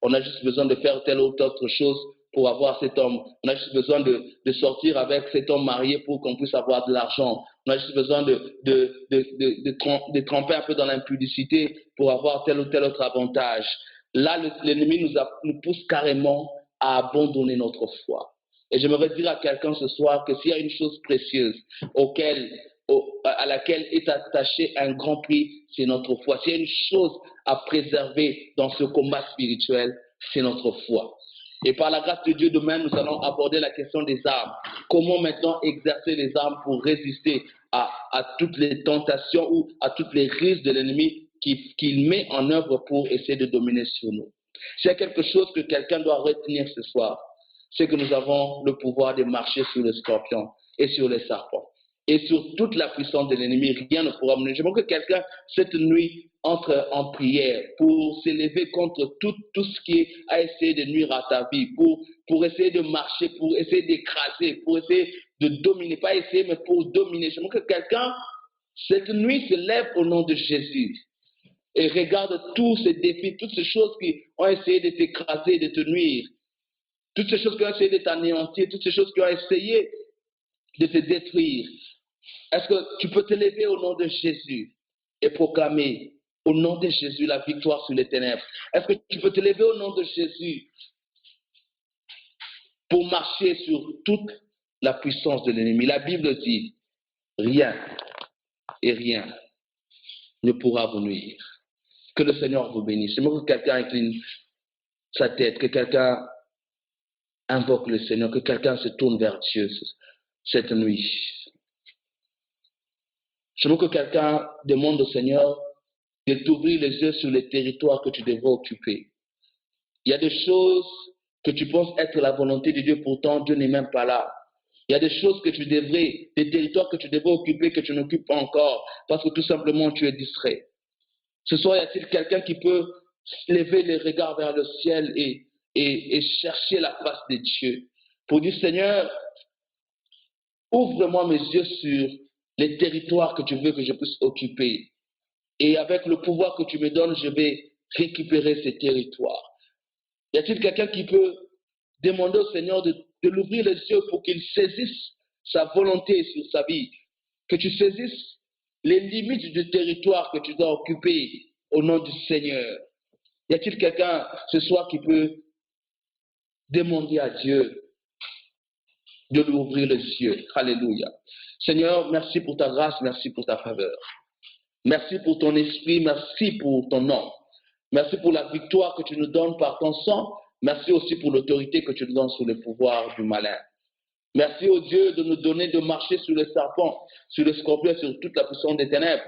[SPEAKER 1] On a juste besoin de faire telle ou telle autre chose pour avoir cet homme. On a juste besoin de sortir avec cet homme marié pour qu'on puisse avoir de l'argent. On a juste besoin de tremper un peu dans l'impudicité pour avoir tel ou tel autre avantage. Là, l'ennemi nous pousse carrément à abandonner notre foi. Et j'aimerais dire à quelqu'un ce soir que s'il y a une chose précieuse à laquelle est attaché un grand prix, c'est notre foi. S'il y a une chose à préserver dans ce combat spirituel, c'est notre foi. Et par la grâce de Dieu, demain, nous allons aborder la question des armes. Comment maintenant exercer les armes pour résister à toutes les tentations ou à toutes les risques de l'ennemi qu'il met en œuvre pour essayer de dominer sur nous. S'il y a quelque chose que quelqu'un doit retenir ce soir, c'est que nous avons le pouvoir de marcher sur le scorpion et sur les serpents. Et sur toute la puissance de l'ennemi, rien ne pourra mener. J'aimerais que quelqu'un, cette nuit, entre en prière pour s'élever contre tout ce qui a essayé de nuire à ta vie, pour essayer de marcher, pour essayer d'écraser, pour essayer de dominer. Pas essayer, mais pour dominer. J'aimerais que quelqu'un, cette nuit, se lève au nom de Jésus et regarde tous ces défis, toutes ces choses qui ont essayé de t'écraser, de te nuire, toutes ces choses qui ont essayé de t'anéantir, toutes ces choses qui ont essayé de te détruire. Est-ce que tu peux te lever au nom de Jésus et proclamer au nom de Jésus la victoire sur les ténèbres? Est-ce que tu peux te lever au nom de Jésus pour marcher sur toute la puissance de l'ennemi? La Bible dit, rien et rien ne pourra vous nuire. Que le Seigneur vous bénisse. J'aimerais que quelqu'un incline sa tête, que quelqu'un invoque le Seigneur, que quelqu'un se tourne vers Dieu cette nuit. J'aimerais que quelqu'un demande au Seigneur de t'ouvrir les yeux sur les territoires que tu devrais occuper. Il y a des choses que tu penses être la volonté de Dieu, pourtant Dieu n'est même pas là. Il y a des choses que des territoires que tu devrais occuper, que tu n'occupes pas encore, parce que tout simplement tu es distrait. Ce soir, y a-t-il quelqu'un qui peut lever les regards vers le ciel et chercher la face de Dieu pour dire, Seigneur, ouvre-moi mes yeux sur les territoires que tu veux que je puisse occuper. Et avec le pouvoir que tu me donnes, je vais récupérer ces territoires. Y a-t-il quelqu'un qui peut demander au Seigneur de l'ouvrir les yeux pour qu'il saisisse sa volonté sur sa vie, que tu saisisses les limites du territoire que tu dois occuper au nom du Seigneur? Y a-t-il quelqu'un ce soir qui peut demander à Dieu de lui ouvrir les yeux? Alléluia. Seigneur, merci pour ta grâce, merci pour ta faveur. Merci pour ton esprit, merci pour ton nom. Merci pour la victoire que tu nous donnes par ton sang. Merci aussi pour l'autorité que tu nous donnes sur le pouvoir du malin. Merci au Dieu de nous donner de marcher sur le serpent, sur le scorpion, sur toute la puissance des ténèbres.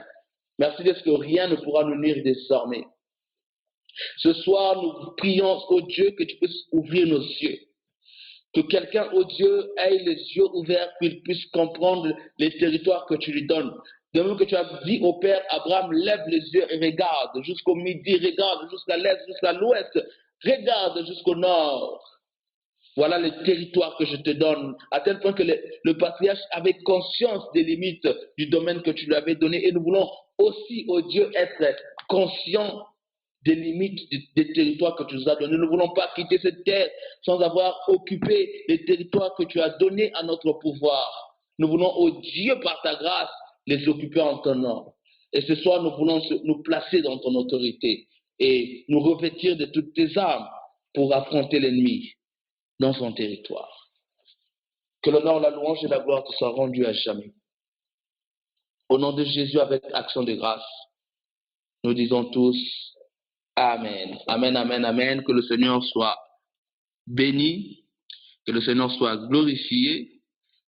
[SPEAKER 1] Merci de ce que rien ne pourra nous nuire désormais. Ce soir, nous prions au Dieu que tu puisses ouvrir nos yeux. Que quelqu'un, au Dieu, ait les yeux ouverts, qu'il puisse comprendre les territoires que tu lui donnes. De même que tu as dit au Père Abraham, lève les yeux et regarde jusqu'au midi, regarde jusqu'à l'est, jusqu'à l'ouest, regarde jusqu'au nord. Voilà les territoires que je te donne, à tel point que le patriarche avait conscience des limites du domaine que tu lui avais donné. Et nous voulons aussi, ô Dieu, être conscients des limites des territoires que tu nous as donnés. Nous ne voulons pas quitter cette terre sans avoir occupé les territoires que tu as donnés à notre pouvoir. Nous voulons, ô Dieu, par ta grâce, les occuper en ton nom. Et ce soir, nous voulons nous placer dans ton autorité et nous revêtir de toutes tes armes pour affronter l'ennemi dans son territoire. Que l'honneur, la louange et la gloire te soient rendus à jamais. Au nom de Jésus, avec action de grâce, nous disons tous Amen. Amen, amen, amen. Que le Seigneur soit béni, que le Seigneur soit glorifié.